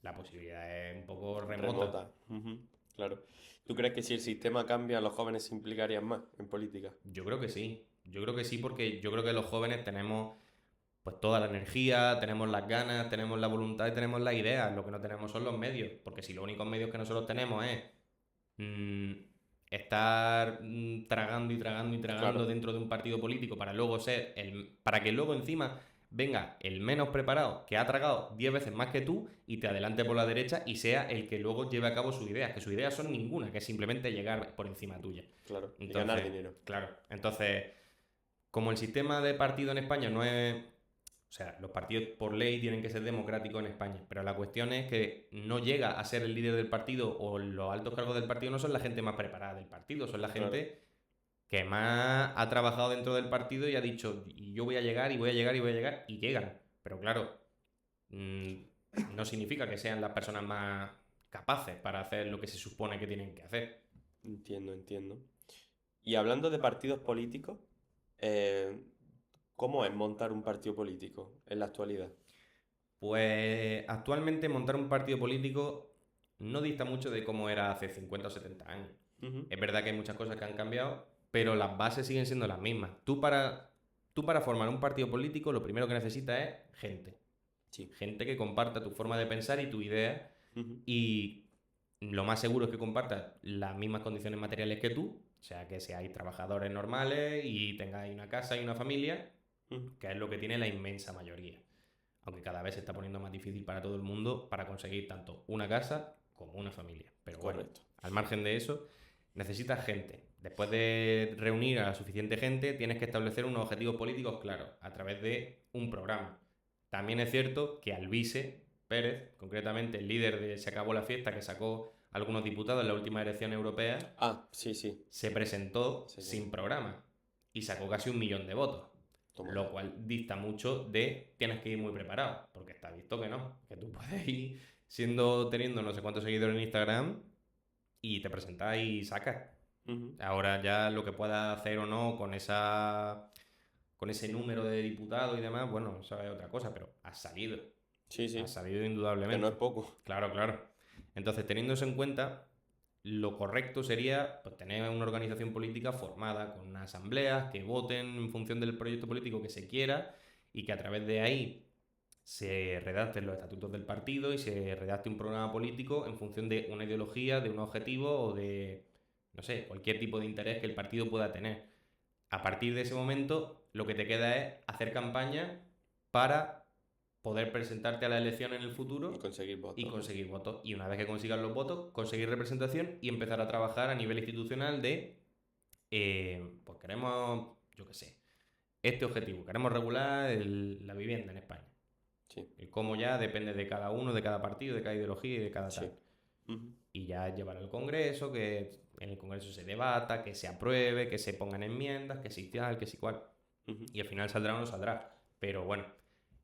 la posibilidad es un poco remota. Ujú. Claro. ¿Tú crees que si el sistema cambia, los jóvenes se implicarían más en política? Yo creo que sí. Yo creo que sí, porque yo creo que los jóvenes tenemos pues toda la energía, tenemos las ganas, tenemos la voluntad y tenemos las ideas. Lo que no tenemos son los medios. Porque si los únicos medios que nosotros tenemos es estar tragando y tragando y tragando Claro. dentro de un partido político para luego ser para que luego encima venga el menos preparado, que ha tragado 10 veces más que tú y te adelante por la derecha y sea el que luego lleve a cabo sus ideas, que sus ideas son ninguna, que es simplemente llegar por encima tuya. Claro, y Entonces, ganar dinero. claro, entonces, como el sistema de partido en España no es... O sea, los partidos por ley tienen que ser democráticos en España, pero la cuestión es que no llega a ser el líder del partido o los altos cargos del partido no son la gente más preparada del partido, son la Claro. gente que más ha trabajado dentro del partido y ha dicho, y yo voy a llegar y voy a llegar y voy a llegar, y llegan. Pero claro, no significa que sean las personas más capaces para hacer lo que se supone que tienen que hacer. Entiendo, entiendo. Y hablando de partidos políticos, eh, ¿cómo es montar un partido político en la actualidad? Pues actualmente montar un partido político no dista mucho de cómo era hace 50 o 70 años. Ujú. Es verdad que hay muchas cosas que han cambiado, pero las bases siguen siendo las mismas. Tú para formar un partido político lo primero que necesitas es gente. Sí. Gente que comparta tu forma de pensar y tu idea Ujú. y lo más seguro es que compartas las mismas condiciones materiales que tú, o sea, que seáis trabajadores normales y tengáis una casa y una familia, Ujú. que es lo que tiene la inmensa mayoría. Aunque cada vez se está poniendo más difícil para todo el mundo para conseguir tanto una casa como una familia. Pero bueno, Correcto. al margen de eso, necesitas gente. Después de reunir a la suficiente gente, tienes que establecer unos objetivos políticos claros a través de un programa. También es cierto que Alvise Pérez, concretamente el líder de Se acabó la fiesta, que sacó algunos diputados en la última elección europea, Ah, sí, sí. se presentó Sí, sí. sin programa y sacó casi 1 millón de votos. Toma. Lo cual dista mucho de tienes que ir muy preparado, porque está visto que no, que tú puedes ir teniendo no sé cuántos seguidores en Instagram y te presentas y sacas. Ujú. Ahora ya lo que puedas hacer o no con ese número de diputados y demás, bueno, eso es otra cosa, pero has salido. Sí, sí. Has salido Que indudablemente. no es poco. Claro, claro. Entonces, teniendo eso en cuenta, lo correcto sería pues, tener una organización política formada con unas asambleas que voten en función del proyecto político que se quiera y que a través de ahí se redacten los estatutos del partido y se redacte un programa político en función de una ideología, de un objetivo o de, no sé, cualquier tipo de interés que el partido pueda tener. A partir de ese momento, lo que te queda es hacer campaña para poder presentarte a la elección en el futuro Y conseguir votos. y conseguir votos. Y una vez que consigas los votos, conseguir representación y empezar a trabajar a nivel institucional de, pues queremos, yo qué sé, este objetivo, queremos regular la vivienda en España. Sí. El cómo ya depende de cada uno, de cada partido, de cada ideología y de cada Sí. tal. Ujú. Y ya llevar al Congreso, que en el Congreso se debata, que se apruebe, que se pongan enmiendas, que si tal, que si cual. Ujú. Y al final saldrá o no saldrá. Pero bueno,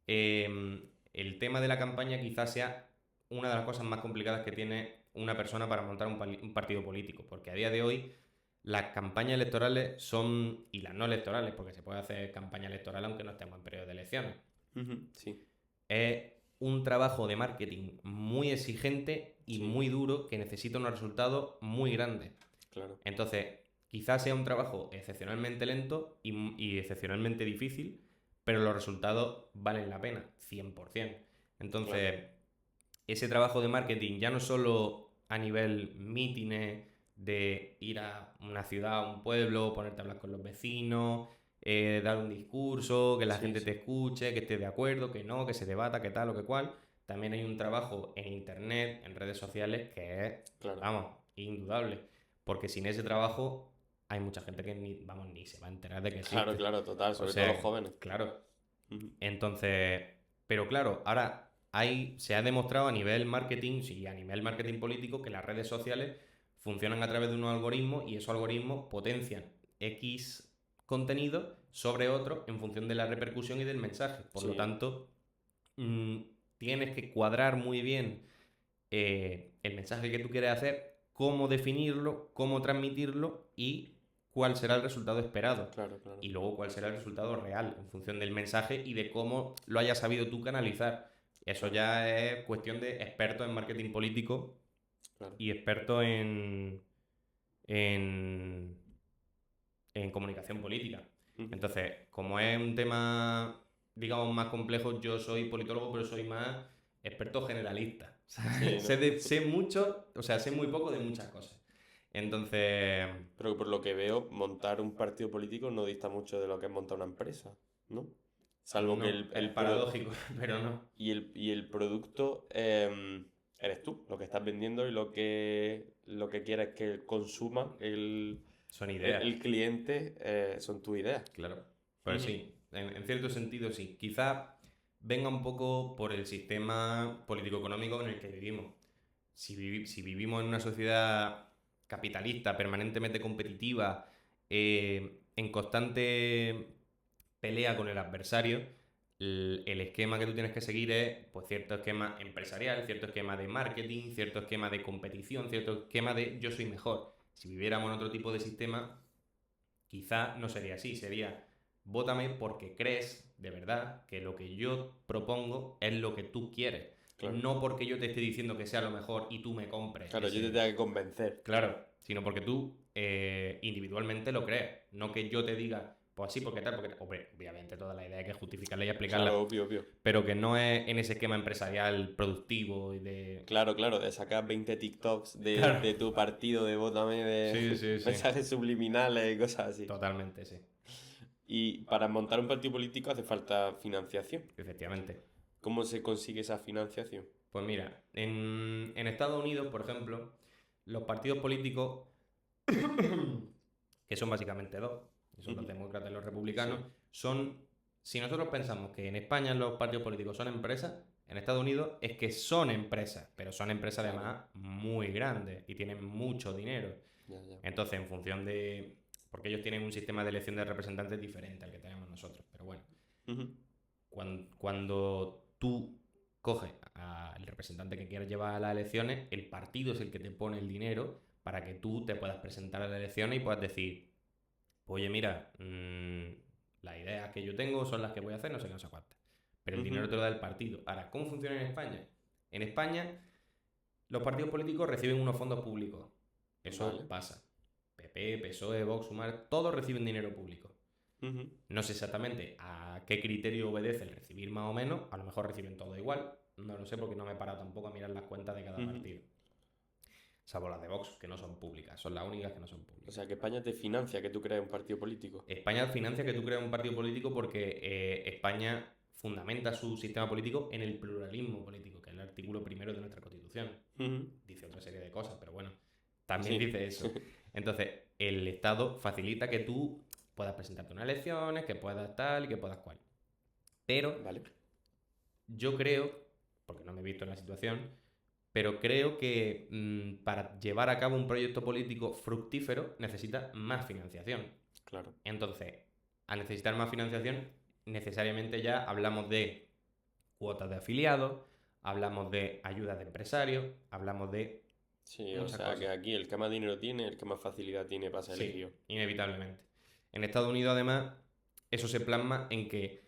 el tema de la campaña quizás sea una de las cosas más complicadas que tiene una persona para montar un partido político, porque a día de hoy las campañas electorales son, y las no electorales, porque se puede hacer campaña electoral aunque no estemos en periodo de elecciones, Ujú. Sí. es un trabajo de marketing muy exigente y Sí. muy duro que necesita unos resultados muy grandes. Claro. Entonces, quizás sea un trabajo excepcionalmente lento y excepcionalmente difícil, pero los resultados valen la pena, 100%. Entonces, ese trabajo de marketing ya no solo a nivel mítines de ir a una ciudad, a un pueblo, ponerte a hablar con los vecinos, dar un discurso, que la Sí, gente sí. te escuche, que esté de acuerdo, que no, que se debata, que tal o que cual. También hay un trabajo en internet, en redes sociales, que es, Claro. vamos, indudable. Porque sin ese trabajo hay mucha gente que ni se va a enterar de que existe. Claro, claro, total. Sobre O sea, todo los jóvenes. Claro. Ujú. Entonces, pero claro, ahora se ha demostrado a nivel marketing, sí, a nivel marketing político, que las redes sociales funcionan a través de unos algoritmos y esos algoritmos potencian X contenido sobre otro en función de la repercusión y del mensaje. Por lo Sí. tanto, tienes que cuadrar muy bien el mensaje que tú quieres hacer, cómo definirlo, cómo transmitirlo y cuál será el resultado esperado. Claro, claro. Y luego cuál será el resultado real en función del mensaje y de cómo lo hayas sabido tú canalizar. Eso ya es cuestión de expertos en marketing político Claro. y expertos en, en comunicación política. Ujú. Entonces, como es un tema, digamos, más complejo, yo soy politólogo, pero soy más experto generalista. Sí, ¿no? Sé mucho, o sea, sé muy poco de muchas cosas. Entonces, Pero por lo que veo, montar un partido político no dista mucho de lo que es montar una empresa, ¿no? Salvo que no, es paradójico, pero no. y el producto eres tú, lo que estás vendiendo y lo que quieres que consuma Son ideas, el cliente son tus ideas. claro. Pero Ujú. sí, en cierto sentido sí. Quizá venga un poco por el sistema político-económico en el que vivimos. Si vivimos en una sociedad capitalista, permanentemente competitiva, en constante pelea con el adversario, el esquema que tú tienes que seguir es pues, cierto esquema empresarial, cierto esquema de marketing, cierto esquema de competición, cierto esquema de yo soy mejor. Si viviéramos en otro tipo de sistema, quizá no sería así, sería vótame porque crees de verdad que lo que yo propongo es lo que tú quieres. Claro. No porque yo te esté diciendo que sea lo mejor y tú me compres. Claro, yo te tengo que convencer. Claro, sino porque tú individualmente lo crees. No que yo te diga, pues así, porque tal, porque. Hombre, obviamente toda la idea hay que justificarla y explicarla. Claro, obvio, obvio. Pero que no es en ese esquema empresarial productivo y de. Claro, claro, de sacar 20 TikToks Claro. de tu partido, de Vótame, Sí, de sí, sí. mensajes subliminales y cosas así. Totalmente, sí. Y para montar un partido político hace falta financiación. Efectivamente. ¿Cómo se consigue esa financiación? Pues mira, en Estados Unidos, por ejemplo, los partidos políticos, que son básicamente dos, que son los Ujú. demócratas y los republicanos, Sí. son, si nosotros pensamos que en España los partidos políticos son empresas, en Estados Unidos es que son empresas, pero son empresas Claro. además muy grandes y tienen mucho dinero. Ya, ya. Entonces, en función de. Porque ellos tienen un sistema de elección de representantes diferente al que tenemos nosotros, pero bueno, Ujú. cuando tú coges al representante que quieres llevar a las elecciones, el partido es el que te pone el dinero para que tú te puedas presentar a las elecciones y puedas decir, oye, mira, las ideas que yo tengo son las que voy a hacer, no sé qué, no sé cuántas. Pero el Ujú. dinero te lo da el partido. Ahora, ¿cómo funciona en España? En España, los partidos políticos reciben unos fondos públicos. Eso Vale. pasa. PP, PSOE, Vox, Sumar, todos reciben dinero público. Ujú. No sé exactamente a qué criterio obedece el recibir más o menos. A lo mejor reciben todo igual. No lo sé porque no me he parado tampoco a mirar las cuentas de cada Ujú. partido. Salvo las de Vox, que no son públicas. Son las únicas que no son O públicas. sea, que España te financia que tú crees un partido político. España financia que tú creas un partido político porque España fundamenta su sistema político en el pluralismo político, que es el artículo primero de nuestra Constitución. Ujú. Dice otra serie de cosas, pero bueno, también Sí. dice eso. Entonces, el Estado facilita que tú puedas presentarte unas elecciones, que puedas tal y que puedas cual. Pero Vale. yo creo, porque no me he visto en la situación, pero creo que para llevar a cabo un proyecto político fructífero necesita más financiación. Claro. Entonces, al necesitar más financiación, necesariamente ya hablamos de cuotas de afiliados, hablamos de ayudas de empresarios, hablamos de Sí, o muchas sea, que cosas. aquí el que más dinero tiene, el que más facilidad tiene para ser Sí, elegido. inevitablemente. En Estados Unidos, además, eso se plasma en que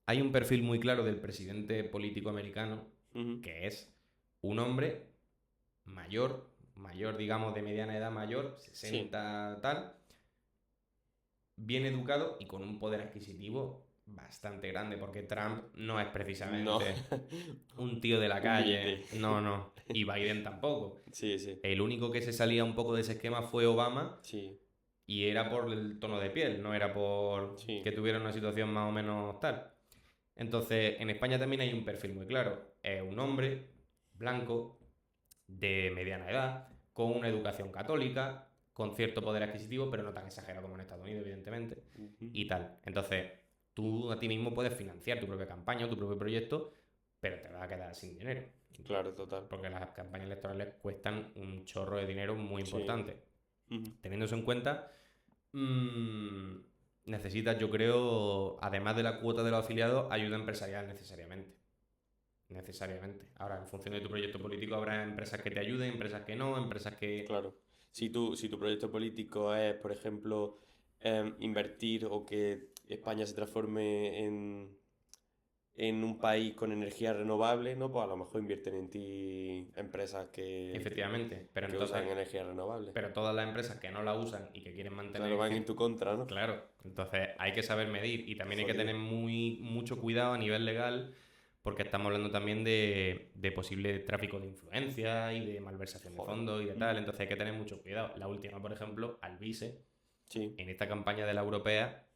hay un perfil muy claro del presidente político americano, Ujú. que es un hombre mayor, digamos, de mediana edad mayor, Sí. 60 tal, bien educado y con un poder adquisitivo bastante grande, porque Trump no es No. precisamente un tío de la Humilde. calle, no, y Biden tampoco. Sí, sí. El único que se salía un poco de ese esquema fue Obama, Sí. y era por el tono de piel, no era por Sí. que tuviera una situación más o menos tal. Entonces, en España también hay un perfil muy claro. Es un hombre blanco, de mediana edad, con una educación católica, con cierto poder adquisitivo, pero no tan exagerado como en Estados Unidos, evidentemente, Ujú. y tal. Entonces, tú a ti mismo puedes financiar tu propia campaña o tu propio proyecto, pero te vas a quedar sin dinero. Claro, total. Porque las campañas electorales cuestan un chorro de dinero muy Sí. importante. Ujú. Teniendo eso en cuenta, mmm, necesitas, yo creo, además de la cuota de los afiliados, ayuda empresarial necesariamente. Necesariamente. Ahora, en función de tu proyecto político, habrá empresas que te ayuden, empresas que no, empresas que. Claro. Si tu proyecto político es, por ejemplo, invertir o que España se transforme en un país con energía renovable, ¿no? Pues a lo mejor invierten en ti empresas Efectivamente. Pero que usan entonces. energía renovable. Pero todas las empresas que no la usan y que quieren Claro, mantener. van en tu contra, ¿no? Claro. Entonces hay que saber medir y también hay que Jodido. tener mucho cuidado a nivel legal porque estamos hablando también de posible tráfico de influencia y de malversación de Joder. fondos y de tal, entonces hay que tener mucho cuidado. La última, por ejemplo, Alvise, Sí, en esta campaña de la europea,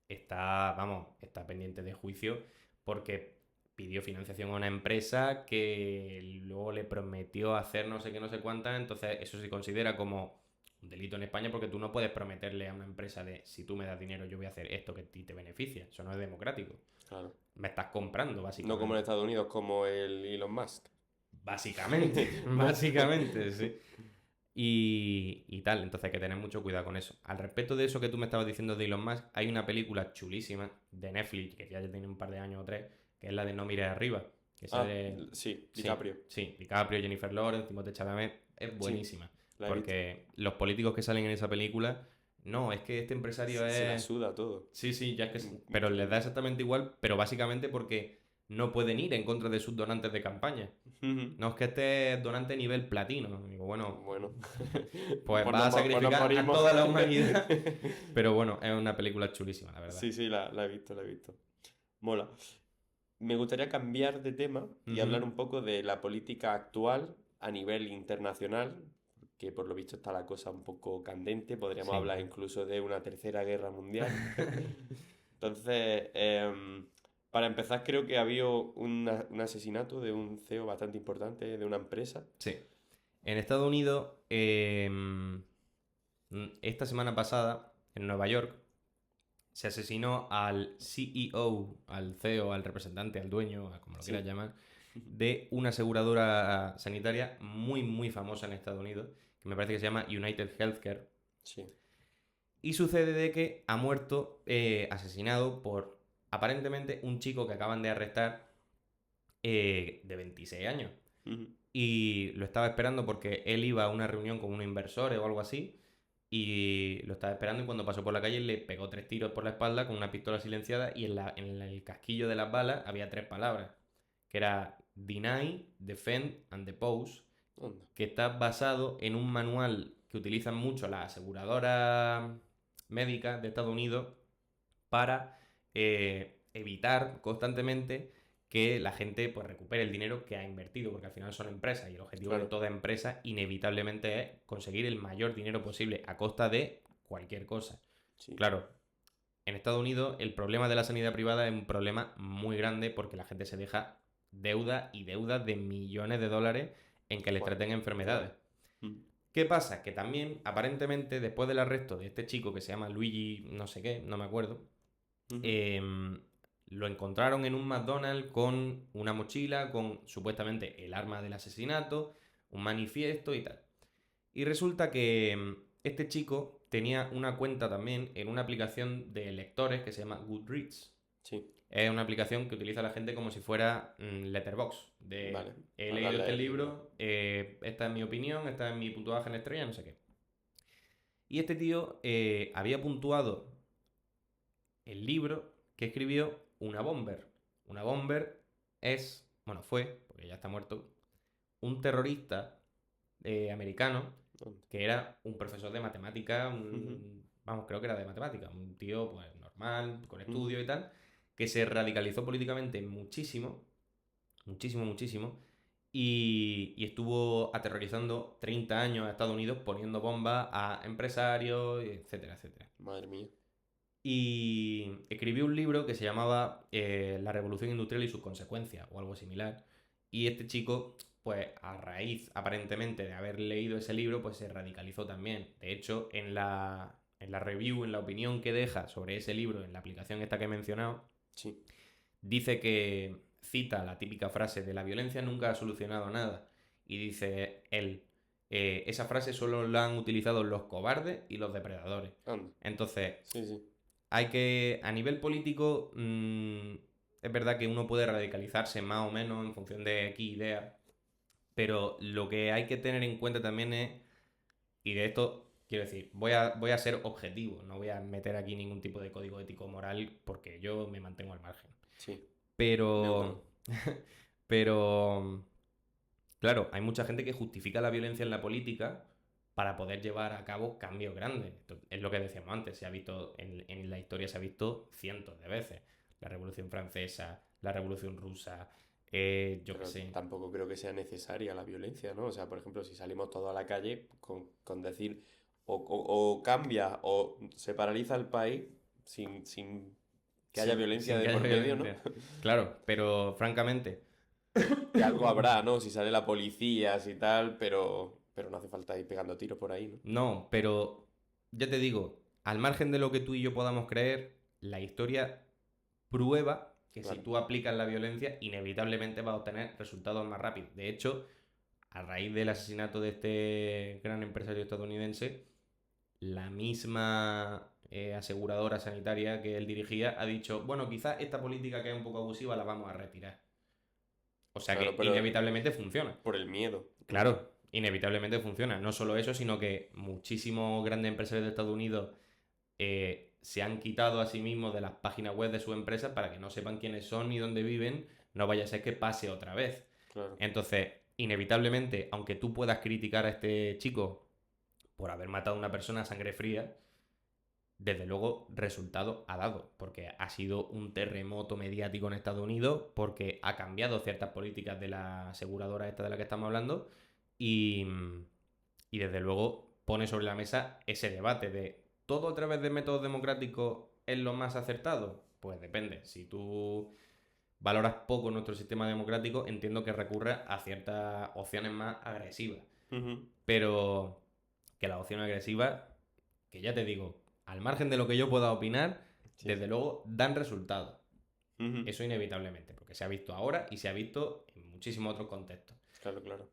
está, vamos, está pendiente de juicio porque pidió financiación a una empresa que luego le prometió hacer no sé qué, no sé cuántas, entonces eso se considera como un delito en España porque tú no puedes prometerle a una empresa de si tú me das dinero yo voy a hacer esto que a ti te beneficia, eso no es democrático. claro. Me estás comprando, No como en básicamente. Estados Unidos, como el Elon Musk. Básicamente, ¿No? básicamente, sí. Y tal, entonces hay que tener mucho cuidado con eso. Al respecto de eso que tú me estabas diciendo de Elon Musk, hay una película chulísima de Netflix, que ya tiene un par de años o tres, que es la de No mires arriba, que Ah, sale... sí, Sí, DiCaprio. sí, DiCaprio, Jennifer Lawrence, Timothée Chalamet, es Sí, buenísima. la he visto. Porque los políticos que salen en esa película, no, es que este empresario Se la es... suda todo. Sí, sí, ya es que... Pero les da Increíble. exactamente igual, pero básicamente porque no pueden ir en contra de sus donantes de campaña. Ujú. No es que estés donante nivel platino. Digo, bueno, Bueno, pues pues vas a pues nos sacrificar a morimos. toda la humanidad. Pero bueno, es una película chulísima, la verdad. Sí, sí, la he visto, la he visto. Mola. Me gustaría cambiar de tema y hablar Ujú. un poco de la política actual a nivel internacional, que por lo visto está la cosa un poco candente. Podríamos Sí. hablar incluso de una tercera guerra mundial. Entonces, para empezar, creo que ha habido un asesinato de un CEO bastante importante de una empresa. Sí. En Estados Unidos, esta semana pasada, en Nueva York, se asesinó al CEO, al CEO, al representante, al dueño, a como lo quieras Sí. llamar, de una aseguradora sanitaria muy, muy famosa en Estados Unidos, que me parece que se llama United Healthcare. Sí. Y sucede de que ha muerto asesinado por aparentemente un chico que acaban de arrestar de 26 años. Ujú. Y lo estaba esperando porque él iba a una reunión con unos inversores o algo así. Y lo estaba esperando y cuando pasó por la calle le pegó 3 tiros por la espalda con una pistola silenciada y en el casquillo de las balas había 3 palabras. Que era Deny, Defend and Depose. Anda. Que está basado en un manual que utilizan mucho las aseguradoras médicas de Estados Unidos para evitar constantemente que la gente pues, recupere el dinero que ha invertido, porque al final son empresas y el objetivo de Claro. toda empresa inevitablemente es conseguir el mayor dinero posible a costa de cualquier cosa. Sí. Claro, en Estados Unidos el problema de la sanidad privada es un problema muy grande porque la gente se deja deuda y deuda de millones de dólares en que les Buah, traten enfermedades. claro. Mm. ¿Qué pasa? Que también, aparentemente, después del arresto de este chico que se llama Luigi, no sé qué, no me acuerdo, Ujú. lo encontraron en un McDonald's con una mochila, con supuestamente el arma del asesinato, un manifiesto y tal. Y resulta que este chico tenía una cuenta también en una aplicación de lectores que se llama Goodreads. Sí. Es una aplicación que utiliza la gente como si fuera Letterboxd. De Vale. he Para leído este leer libros. libro, esta es mi opinión, esta es mi puntuaje en estrella, no sé qué. Y este tío había puntuado el libro que escribió una bomber. Una bomber es, bueno, fue, porque ya está muerto, un terrorista americano Anda. que era un profesor de matemática, Ujú. vamos, creo que era de matemática, un tío pues normal, con Ujú. estudio y tal, que se radicalizó políticamente muchísimo, muchísimo, muchísimo, y estuvo aterrorizando 30 años a Estados Unidos poniendo bombas a empresarios, etcétera, etcétera. Madre mía. Y escribió un libro que se llamaba La Revolución Industrial y sus consecuencias, o algo similar. Y este chico, pues a raíz aparentemente de haber leído ese libro, pues se radicalizó también. De hecho, en la review, en la opinión que deja sobre ese libro en la aplicación esta que he mencionado, Sí. dice que cita la típica frase de la violencia nunca ha solucionado nada. Y dice él, esa frase solo la han utilizado los cobardes y los depredadores. Anda. Entonces, Sí, sí. hay que, a nivel político, es verdad que uno puede radicalizarse más o menos en función de X ideas, pero lo que hay que tener en cuenta también es, y de esto quiero decir, voy a ser objetivo, no voy a meter aquí ningún tipo de código ético moral porque yo me mantengo al margen. Sí. Neutral. Pero, pero, claro, hay mucha gente que justifica la violencia en la política para poder llevar a cabo cambios grandes. Esto es lo que decíamos antes, se ha visto en la historia se ha visto cientos de veces. La Revolución Francesa, la Revolución Rusa, yo qué Pero sé. tampoco creo que sea necesaria la violencia, ¿no? O sea, por ejemplo, si salimos todos a la calle con decir o cambia o se paraliza el país sin que haya violencia Sin de que haya por medio, ¿no? violencia. Claro, pero francamente, Que algo habrá, ¿no? Si sale la policía, y tal, pero no hace falta ir pegando tiros por ahí, ¿no? no, pero ya te digo, al margen de lo que tú y yo podamos creer, la historia prueba que si Claro. tú aplicas la violencia, inevitablemente vas a obtener resultados más rápidos. De hecho, a raíz del asesinato de este gran empresario estadounidense, la misma aseguradora sanitaria que él dirigía ha dicho, bueno, quizás esta política que es un poco abusiva la vamos a retirar. O sea Claro, que pero inevitablemente funciona. por el miedo. Claro, inevitablemente funciona. No solo eso, sino que muchísimos grandes empresarios de Estados Unidos se han quitado a sí mismos de las páginas web de sus empresas para que no sepan quiénes son ni dónde viven, no vaya a ser que pase otra vez. Claro. Entonces, inevitablemente, aunque tú puedas criticar a este chico por haber matado a una persona a sangre fría, desde luego resultado ha dado, porque ha sido un terremoto mediático en Estados Unidos, porque ha cambiado ciertas políticas de la aseguradora esta de la que estamos hablando y, y desde luego pone sobre la mesa ese debate de ¿todo a través de métodos democráticos es lo más acertado? Pues depende. Si tú valoras poco nuestro sistema democrático, entiendo que recurra a ciertas opciones más agresivas. Ujú. Pero que las opciones agresivas, que ya te digo, al margen de lo que yo pueda opinar, Sí, desde sí. luego dan resultados. Ujú. Eso inevitablemente, porque se ha visto ahora y se ha visto en muchísimos otros contextos. Claro, claro.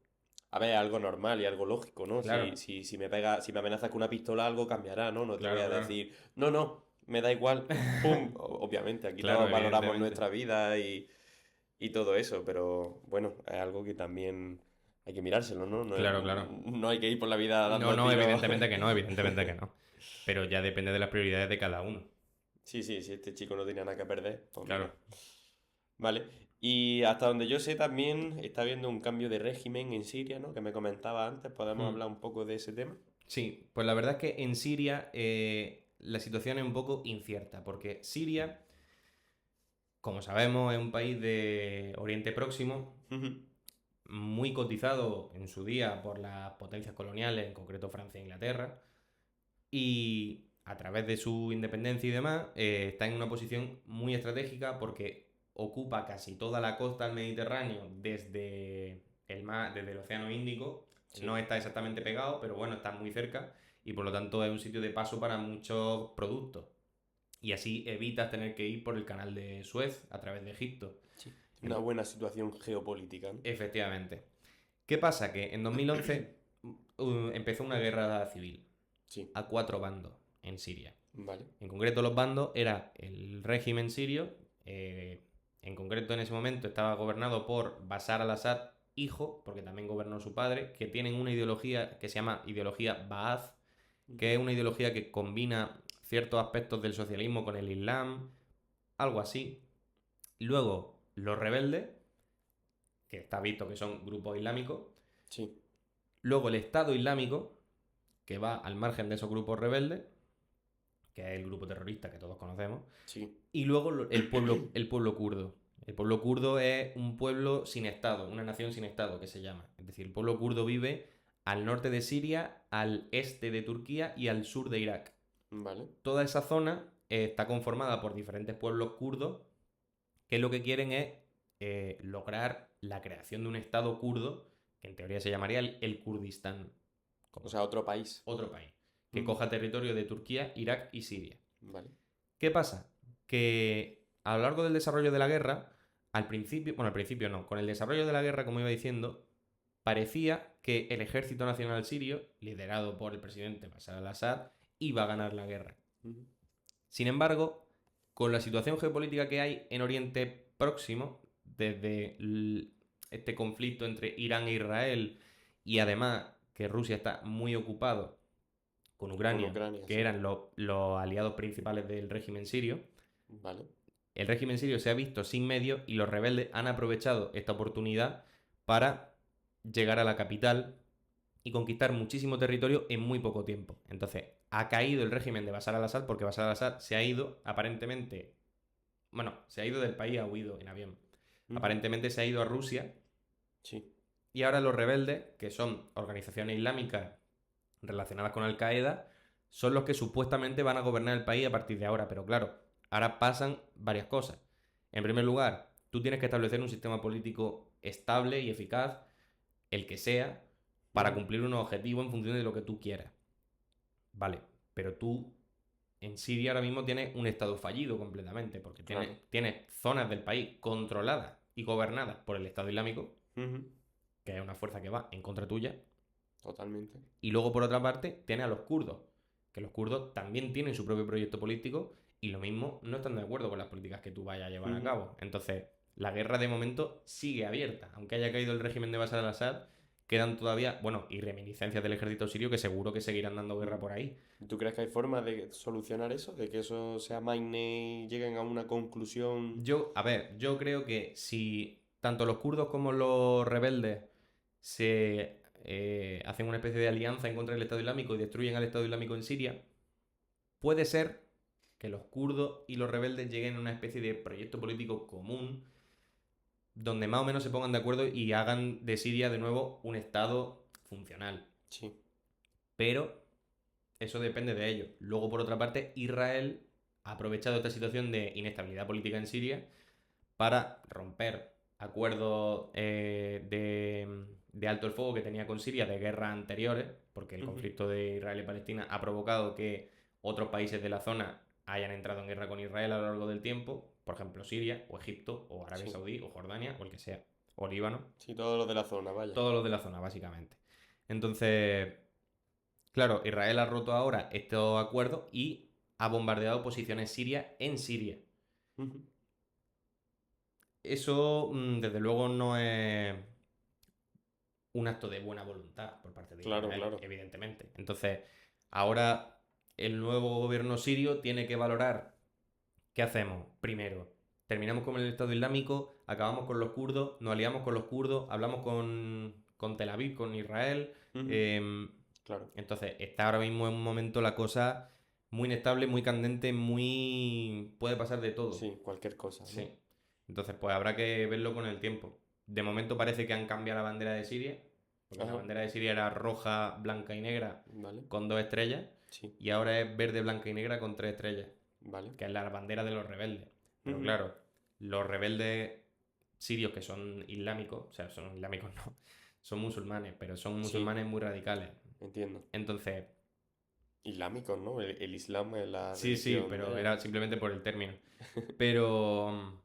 A ver, algo normal y algo lógico, ¿no? Claro, Si me pega, si me amenazas con una pistola, algo cambiará, ¿no? No te voy claro, a claro. decir, no, no, me da igual, ¡pum! Obviamente, aquí Claro, todos valoramos evidentemente. nuestra vida y todo eso, pero bueno, es algo que también hay que mirárselo, ¿no? No, Claro, claro. no hay que ir por la vida No, dando no, tiros. evidentemente que no, evidentemente que no. Pero ya depende de las prioridades de cada uno. Sí, sí, si este chico no tenía nada que perder, pues Claro. mira. Vale. Y hasta donde yo sé también está habiendo un cambio de régimen en Siria, ¿no? Que me comentaba antes, ¿podemos Hmm. hablar un poco de ese tema? Sí, pues la verdad es que en Siria la situación es un poco incierta, porque Siria, como sabemos, es un país de Oriente Próximo, Ujú. muy cotizado en su día por las potencias coloniales, en concreto Francia e Inglaterra, y a través de su independencia y demás, está en una posición muy estratégica porque ocupa casi toda la costa del Mediterráneo desde el mar, desde el Océano Índico. Sí. No está exactamente pegado, pero bueno, está muy cerca y por lo tanto es un sitio de paso para muchos productos. Y así evitas tener que ir por el canal de Suez a través de Egipto. Sí. Una buena situación geopolítica, ¿no? Efectivamente. ¿Qué pasa? Que en 2011 empezó una guerra civil Sí, a cuatro bandos en Siria. vale. En concreto, los bandos era el régimen sirio, en concreto en ese momento estaba gobernado por Bashar al-Assad, hijo, porque también gobernó su padre, que tienen una ideología que se llama ideología Ba'ath, que es una ideología que combina ciertos aspectos del socialismo con el Islam, algo así. Luego, los rebeldes, que está visto que son grupos islámicos. Sí, Luego, el Estado Islámico, que va al margen de esos grupos rebeldes, que es el grupo terrorista que todos conocemos. sí. Y luego el pueblo kurdo. El pueblo kurdo es un pueblo sin Estado, una nación sin Estado que se llama. Es decir, el pueblo kurdo vive al norte de Siria, al este de Turquía y al sur de Irak. Vale. Toda esa zona está conformada por diferentes pueblos kurdos que lo que quieren es lograr la creación de un Estado kurdo, que en teoría se llamaría el Kurdistán, O como sea, otro país. otro país, que Ujú. coja territorio de Turquía, Irak y Siria. Vale. ¿Qué pasa? Que a lo largo del desarrollo de la guerra, al principio no, con el desarrollo de la guerra, como iba diciendo, parecía que el ejército nacional sirio, liderado por el presidente Bashar al-Assad, iba a ganar la guerra. Ujú. Sin embargo, con la situación geopolítica que hay en Oriente Próximo, desde este conflicto entre Irán e Israel, y además que Rusia está muy ocupado con Con Ucrania, Ucrania, que sí. eran los aliados principales del régimen sirio, Vale. el régimen sirio se ha visto sin medios y los rebeldes han aprovechado esta oportunidad para llegar a la capital y conquistar muchísimo territorio en muy poco tiempo. Entonces, ha caído el régimen de Bashar al-Assad porque Bashar al-Assad se ha ido aparentemente Bueno, se ha ido del país, ha huido en avión. Ujú. Aparentemente se ha ido a Rusia Sí. y ahora los rebeldes, que son organizaciones islámicas relacionadas con Al-Qaeda, son los que supuestamente van a gobernar el país a partir de ahora. Pero claro, ahora pasan varias cosas. En primer lugar, tú tienes que establecer un sistema político estable y eficaz, el que sea, para Ujú. cumplir unos objetivos en función de lo que tú quieras. Vale, pero tú en Siria ahora mismo tienes un estado fallido completamente, porque tienes, Claro. tienes zonas del país controladas y gobernadas por el Estado Islámico, Ujú. que es una fuerza que va en contra tuya, Totalmente. y luego por otra parte tienes a los kurdos, que los kurdos también tienen su propio proyecto político y lo mismo no están de acuerdo con las políticas que tú vayas a llevar a Ujú. cabo. Entonces, la guerra de momento sigue abierta, aunque haya caído el régimen de Bashar al-Assad, quedan todavía, bueno, y reminiscencias del ejército sirio que seguro que seguirán dando guerra por ahí. ¿Tú crees que hay forma de solucionar eso? ¿De que eso se amaine y lleguen a una conclusión? A ver, yo creo que si tanto los kurdos como los rebeldes se hacen una especie de alianza en contra del Estado Islámico y destruyen al Estado Islámico en Siria, puede ser que los kurdos y los rebeldes lleguen a una especie de proyecto político común donde más o menos se pongan de acuerdo y hagan de Siria de nuevo un Estado funcional. Sí. Pero eso depende de ellos. Luego, por otra parte, Israel ha aprovechado esta situación de inestabilidad política en Siria para romper acuerdos de alto el fuego que tenía con Siria de guerras anteriores, porque el Ujú. conflicto de Israel y Palestina ha provocado que otros países de la zona hayan entrado en guerra con Israel a lo largo del tiempo, por ejemplo Siria, o Egipto, o Arabia Sí. Saudí, o Jordania, o el que sea, o Líbano, Sí, todos los de la zona, vaya. todos los de la zona, básicamente. Entonces, claro, Israel ha roto ahora estos acuerdos y ha bombardeado posiciones sirias en Siria. Ujú. Eso, desde luego, no es un acto de buena voluntad por parte de Claro, Israel, claro. evidentemente. Entonces, ahora el nuevo gobierno sirio tiene que valorar qué hacemos. Primero, terminamos con el Estado Islámico, acabamos con los kurdos, nos aliamos con los kurdos, hablamos con Tel Aviv, con Israel. Ujú. eh, Claro. entonces, está ahora mismo en un momento la cosa muy inestable, muy candente, muy... puede pasar de todo. Sí, cualquier cosa, ¿no? Sí. Entonces, pues habrá que verlo con el tiempo. De momento parece que han cambiado la bandera de Siria, porque la Ajá. bandera de Siria era roja, blanca y negra Vale. con 2 estrellas, Sí. y ahora es verde, blanca y negra con 3 estrellas, Vale. que es la bandera de los rebeldes. Pero Ujú. claro, los rebeldes sirios que son islámicos, o sea, son islámicos no, son musulmanes, pero son Sí, musulmanes muy radicales. entiendo. Entonces, Islámicos, ¿no? El Islam es la sí, sí, religión de pero ellos. era simplemente por el término. Pero,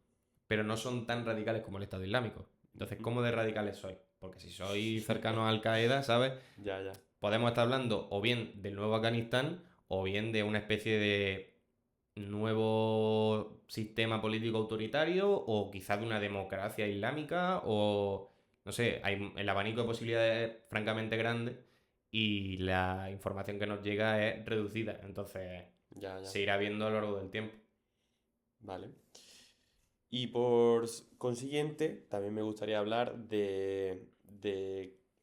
pero no son tan radicales como el Estado Islámico. Entonces, Ujú. ¿cómo de radicales soy? Porque si soy cercano a Al Qaeda, ¿sabes? Ya, ya. Podemos estar hablando o bien del nuevo Afganistán o bien de una especie de nuevo sistema político autoritario o quizás de una democracia islámica o no sé, hay el abanico de posibilidades es francamente grande y la información que nos llega es reducida, entonces Ya, ya. se irá viendo a lo largo del tiempo. Vale. Y por consiguiente, también me gustaría hablar de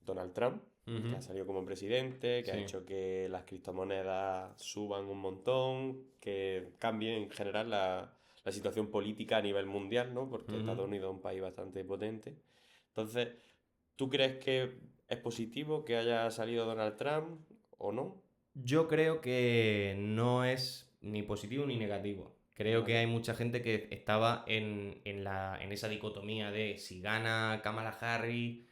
Donald Trump, que Ujú. ha salido como presidente, que ha Sí. hecho que las criptomonedas suban un montón, que cambie en general la situación política a nivel mundial, ¿no? Porque Ujú. Estados Unidos es un país bastante potente. Entonces, ¿tú crees que es positivo que haya salido Donald Trump o no? Yo creo que no es ni positivo ni negativo. Creo que Vale. hay mucha gente que estaba en esa dicotomía de si gana Kamala Harris,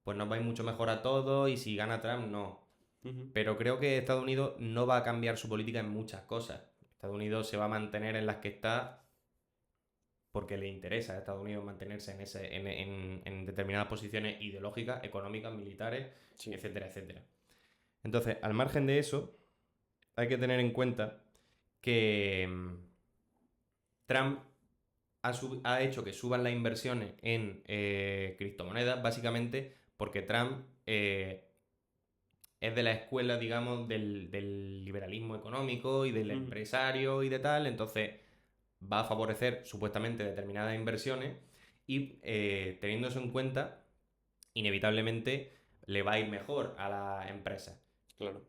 pues nos va a ir mucho mejor a todos, y si gana Trump, no. Ujú. Pero creo que Estados Unidos no va a cambiar su política en muchas cosas. Estados Unidos se va a mantener en las que está porque le interesa a Estados Unidos mantenerse en determinadas posiciones ideológicas, económicas, militares, Sí, etcétera, etcétera. Entonces, al margen de eso, hay que tener en cuenta que Trump ha hecho que suban las inversiones en criptomonedas, básicamente porque Trump es de la escuela, digamos, del liberalismo económico y del ujú, empresario y de tal, entonces va a favorecer supuestamente determinadas inversiones y teniendo eso en cuenta, inevitablemente le va a ir mejor a la empresa. claro.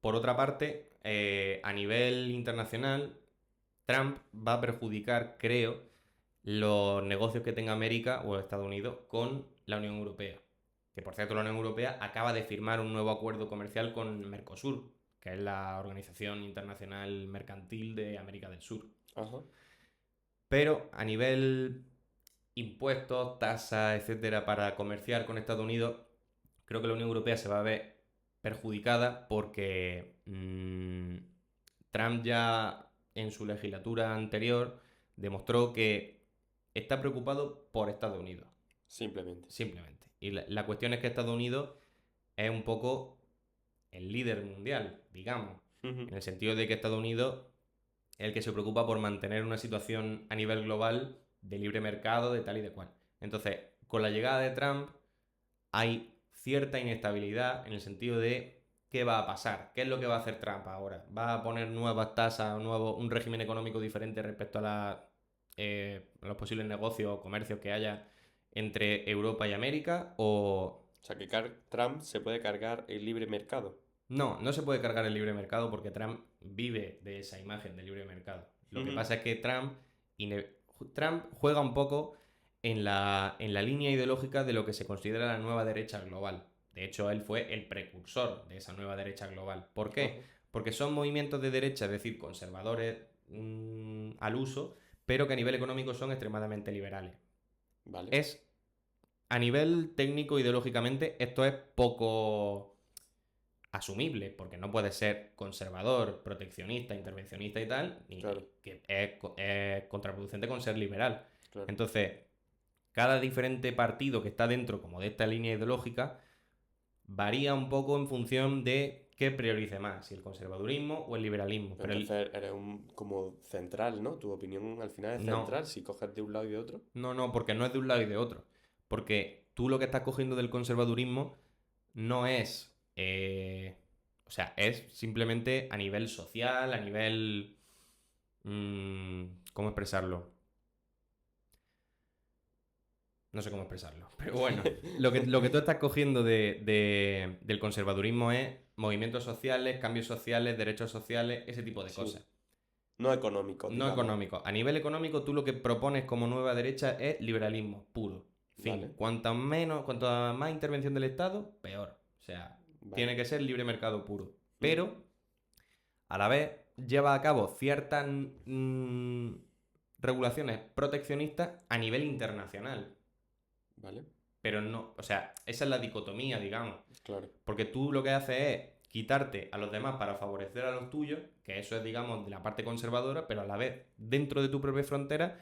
Por otra parte, a nivel internacional, Trump va a perjudicar, creo, los negocios que tenga América o Estados Unidos con la Unión Europea. Que por cierto, la Unión Europea acaba de firmar un nuevo acuerdo comercial con Mercosur, que es la Organización Internacional Mercantil de América del Sur. Ajá. Pero a nivel impuestos, tasas, etcétera, para comerciar con Estados Unidos, creo que la Unión Europea se va a ver perjudicada porque Trump ya en su legislatura anterior demostró que está preocupado por Estados Unidos. Simplemente. Simplemente. Y la cuestión es que Estados Unidos es un poco el líder mundial, digamos. En el sentido de que Estados Unidos es el que se preocupa por mantener una situación a nivel global de libre mercado, de tal y de cual. Entonces, con la llegada de Trump hay cierta inestabilidad en el sentido de qué va a pasar, qué es lo que va a hacer Trump ahora. ¿Va a poner nuevas tasas, un régimen económico diferente respecto a los posibles negocios o comercios que haya entre Europa y América? O sea, que Trump se puede cargar el libre mercado. No, no se puede cargar el libre mercado porque Trump vive de esa imagen del libre mercado. Lo que pasa es que Trump juega un poco en la línea ideológica de lo que se considera la nueva derecha global. De hecho, él fue el precursor de esa nueva derecha global. ¿Por qué? Porque son movimientos de derecha, es decir, conservadores al uso, pero que a nivel económico son extremadamente liberales. Vale. A nivel técnico, ideológicamente, esto es poco asumible, porque no puede ser conservador, proteccionista, intervencionista y tal, y Claro. que es contraproducente con ser liberal. Claro. Entonces, cada diferente partido que está dentro como de esta línea ideológica varía un poco en función de qué priorice más, si el conservadurismo o el liberalismo. Pero entonces eres como central, ¿no? Tu opinión al final es No. central si coges de un lado y de otro. No, porque no es de un lado y de otro. Porque tú lo que estás cogiendo del conservadurismo no es... o sea, es simplemente a nivel social, a nivel... ¿cómo expresarlo? No sé cómo expresarlo. Pero bueno, lo que tú estás cogiendo del conservadurismo es movimientos sociales, cambios sociales, derechos sociales, ese tipo de cosas. No económico, No digamos. económico. A nivel económico, tú lo que propones como nueva derecha es liberalismo puro. Fin. Vale. Cuanta más intervención del Estado, peor. O sea, tiene que ser libre mercado puro. Pero, a la vez, lleva a cabo ciertas regulaciones proteccionistas a nivel internacional. Vale. Pero no, o sea, esa es la dicotomía, digamos. Claro. Porque tú lo que haces es quitarte a los demás para favorecer a los tuyos, que eso es, digamos, de la parte conservadora, pero a la vez, dentro de tu propia frontera,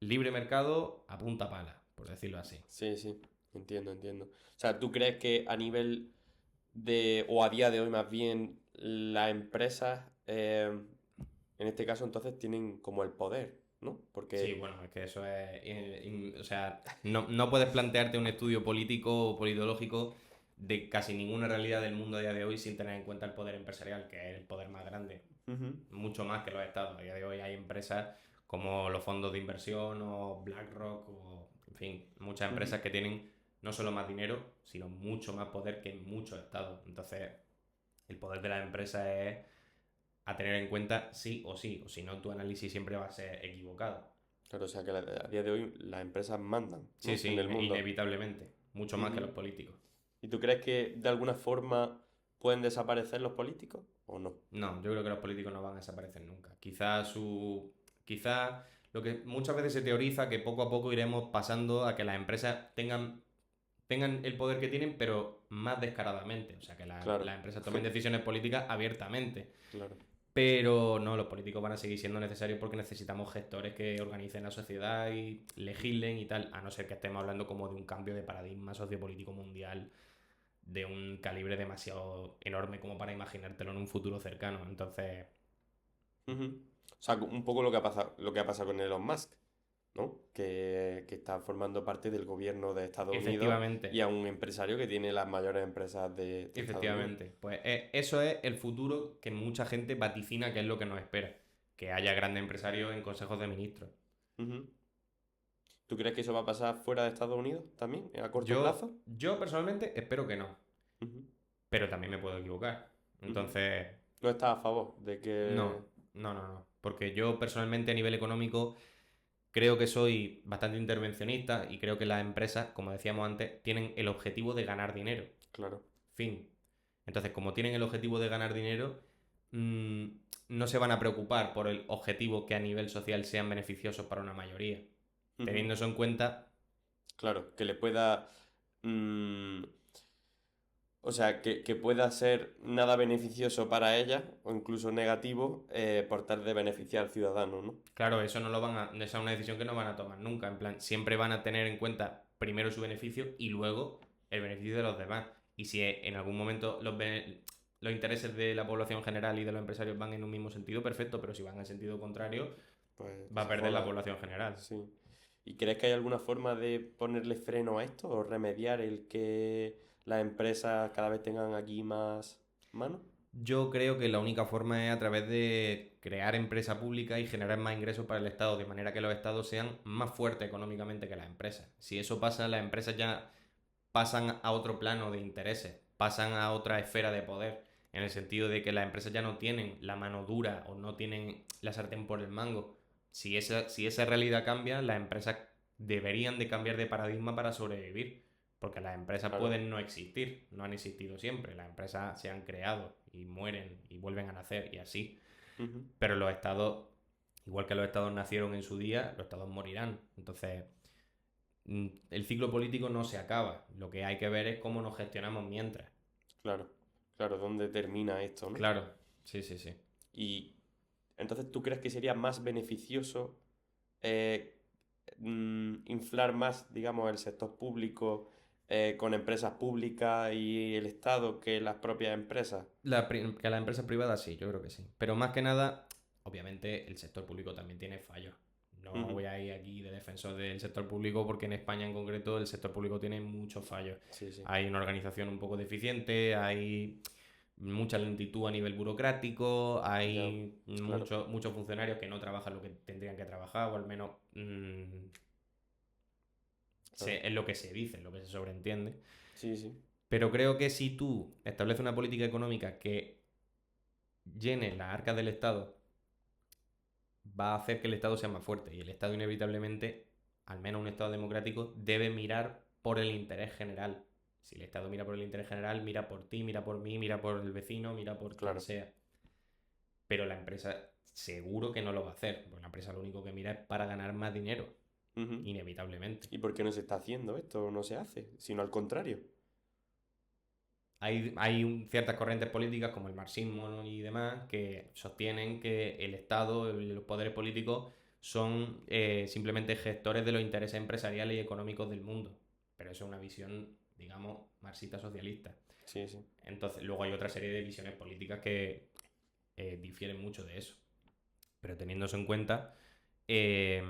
libre mercado a punta pala, por decirlo así. Sí, sí, entiendo. O sea, ¿tú crees que a nivel o a día de hoy más bien, las empresas, en este caso entonces, tienen como el poder, ¿no? Porque... Sí, bueno, es que eso es... o sea, no puedes plantearte un estudio político o politológico de casi ninguna realidad del mundo a día de hoy sin tener en cuenta el poder empresarial, que es el poder más grande, mucho más que los estados. A día de hoy hay empresas como los fondos de inversión o BlackRock o, en fin, muchas empresas que tienen no solo más dinero, sino mucho más poder que muchos estados. Entonces, el poder de las empresas es a tener en cuenta sí, o si no, tu análisis siempre va a ser equivocado. Claro, o sea que a día de hoy las empresas mandan, ¿no? Sí, en el mundo. inevitablemente. Mucho más que los políticos. ¿Y tú crees que de alguna forma pueden desaparecer los políticos o no? No, yo creo que los políticos no van a desaparecer nunca. Quizás lo que muchas veces se teoriza que poco a poco iremos pasando a que las empresas tengan el poder que tienen, pero más descaradamente. O sea, que las empresas tomen decisiones políticas abiertamente. Claro. Pero no, los políticos van a seguir siendo necesarios porque necesitamos gestores que organicen la sociedad y legislen y tal, a no ser que estemos hablando como de un cambio de paradigma sociopolítico mundial de un calibre demasiado enorme como para imaginártelo en un futuro cercano. Entonces... O sea, un poco lo que ha pasado con Elon Musk, ¿no? Que está formando parte del gobierno de Estados Unidos y a un empresario que tiene las mayores empresas de Estados Unidos. Pues eso es el futuro que mucha gente vaticina que es lo que nos espera. Que haya grandes empresarios en consejos de ministros. ¿Tú crees que eso va a pasar fuera de Estados Unidos también, a corto plazo? Yo personalmente espero que no. Pero también me puedo equivocar. Entonces... ¿No estás a favor de que...? No. Porque yo personalmente a nivel económico Creo que soy bastante intervencionista y creo que las empresas, como decíamos antes, tienen el objetivo de ganar dinero. Claro. Fin. Entonces, como tienen el objetivo de ganar dinero, mm, no se van a preocupar por el objetivo que a nivel social sean beneficiosos para una mayoría. Ujú. Teniendo eso en cuenta, Claro, que le pueda... mm, o sea, que pueda ser nada beneficioso para ella o incluso negativo por tal de beneficiar al ciudadano, ¿no? claro, eso no lo van a, esa es una decisión que no van a tomar nunca. En plan, siempre van a tener en cuenta primero su beneficio y luego el beneficio de los demás. Y si en algún momento los intereses de la población general y de los empresarios van en un mismo sentido, perfecto, pero si van en sentido contrario, Pues que va a se perder la joda. población general. Sí. ¿Y crees que hay alguna forma de ponerle freno a esto o remediar el que las empresas cada vez tengan aquí más mano? Yo creo que la única forma es a través de crear empresa pública y generar más ingresos para el Estado, de manera que los estados sean más fuertes económicamente que las empresas. Si eso pasa, las empresas ya pasan a otro plano de intereses, pasan a otra esfera de poder, en el sentido de que las empresas ya no tienen la mano dura o no tienen la sartén por el mango. Si esa realidad cambia, las empresas deberían de cambiar de paradigma para sobrevivir, porque las empresas Claro. pueden no existir, no han existido siempre, las empresas se han creado y mueren y vuelven a nacer y así, Ujú. pero los estados, igual que los estados nacieron en su día, los estados morirán. Entonces, el ciclo político no se acaba. Lo que hay que ver es cómo nos gestionamos mientras. Claro. Claro, ¿dónde termina esto, no? Claro, sí, sí, sí. Y entonces, ¿tú crees que sería más beneficioso eh, inflar más, digamos, el sector público con empresas públicas y el Estado que las propias empresas? Que las empresas privadas sí, yo creo que sí. Pero más que nada, obviamente el sector público también tiene fallos. No Ujú. voy a ir aquí de defensor del sector público porque en España en concreto el sector público tiene muchos fallos. Sí, sí, Hay una organización un poco deficiente, hay mucha lentitud a nivel burocrático, ya, hay claro, muchos funcionarios que no trabajan lo que tendrían que trabajar, o al menos claro. es lo que se dice, es lo que se sobreentiende. Sí, sí. Pero creo que si tú estableces una política económica que llene las arcas del Estado, va a hacer que el Estado sea más fuerte. Y el Estado inevitablemente, al menos un Estado democrático, debe mirar por el interés general. Si el Estado mira por el interés general, mira por ti, mira por mí, mira por el vecino, mira por quien Claro. sea. Pero la empresa seguro que no lo va a hacer, porque la empresa lo único que mira es para ganar más dinero, Ujú. inevitablemente. ¿Y por qué no se está haciendo esto? No se hace, sino al contrario. Hay ciertas corrientes políticas como el marxismo, ¿no?, y demás que sostienen que el Estado, los poderes políticos son simplemente gestores de los intereses empresariales y económicos del mundo. Pero eso es una visión, digamos, marxista-socialista. Sí, sí. Entonces, luego hay otra serie de visiones políticas que difieren mucho de eso. Pero teniendo eso en cuenta, eh,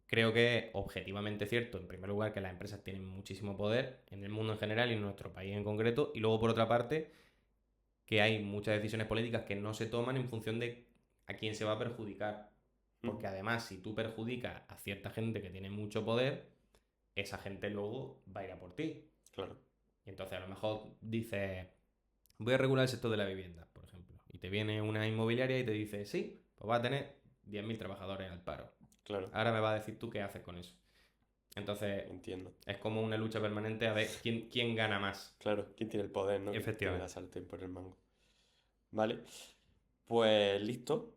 creo que es objetivamente cierto, en primer lugar, que las empresas tienen muchísimo poder en el mundo en general y en nuestro país en concreto, y luego, por otra parte, que hay muchas decisiones políticas que no se toman en función de a quién se va a perjudicar. Porque Ujú. además, si tú perjudicas a cierta gente que tiene mucho poder, esa gente luego va a ir a por ti. Claro. Y entonces a lo mejor dices, voy a regular el sector de la vivienda, por ejemplo. Y te viene una inmobiliaria y te dice, sí, pues va a tener 10.000 trabajadores al paro. Claro. Ahora me va a decir tú qué haces con eso. Entonces, Entiendo. es como una lucha permanente a ver quién gana más. Claro. ¿Quién tiene el poder, no? ¿Quién tiene la Efectivamente. sartén por el mango? Vale. Pues listo.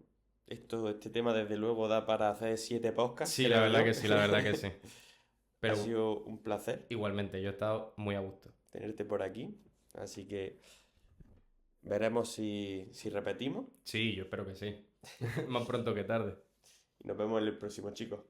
Este tema desde luego da para hacer 7 podcasts, Sí, la creo verdad yo. que sí, la verdad que sí. Ha Pero sido un placer igualmente, yo he estado muy a gusto. tenerte por aquí. Así que veremos si repetimos. Sí, yo espero que sí. Más pronto que tarde. Y nos vemos en el próximo, chicos.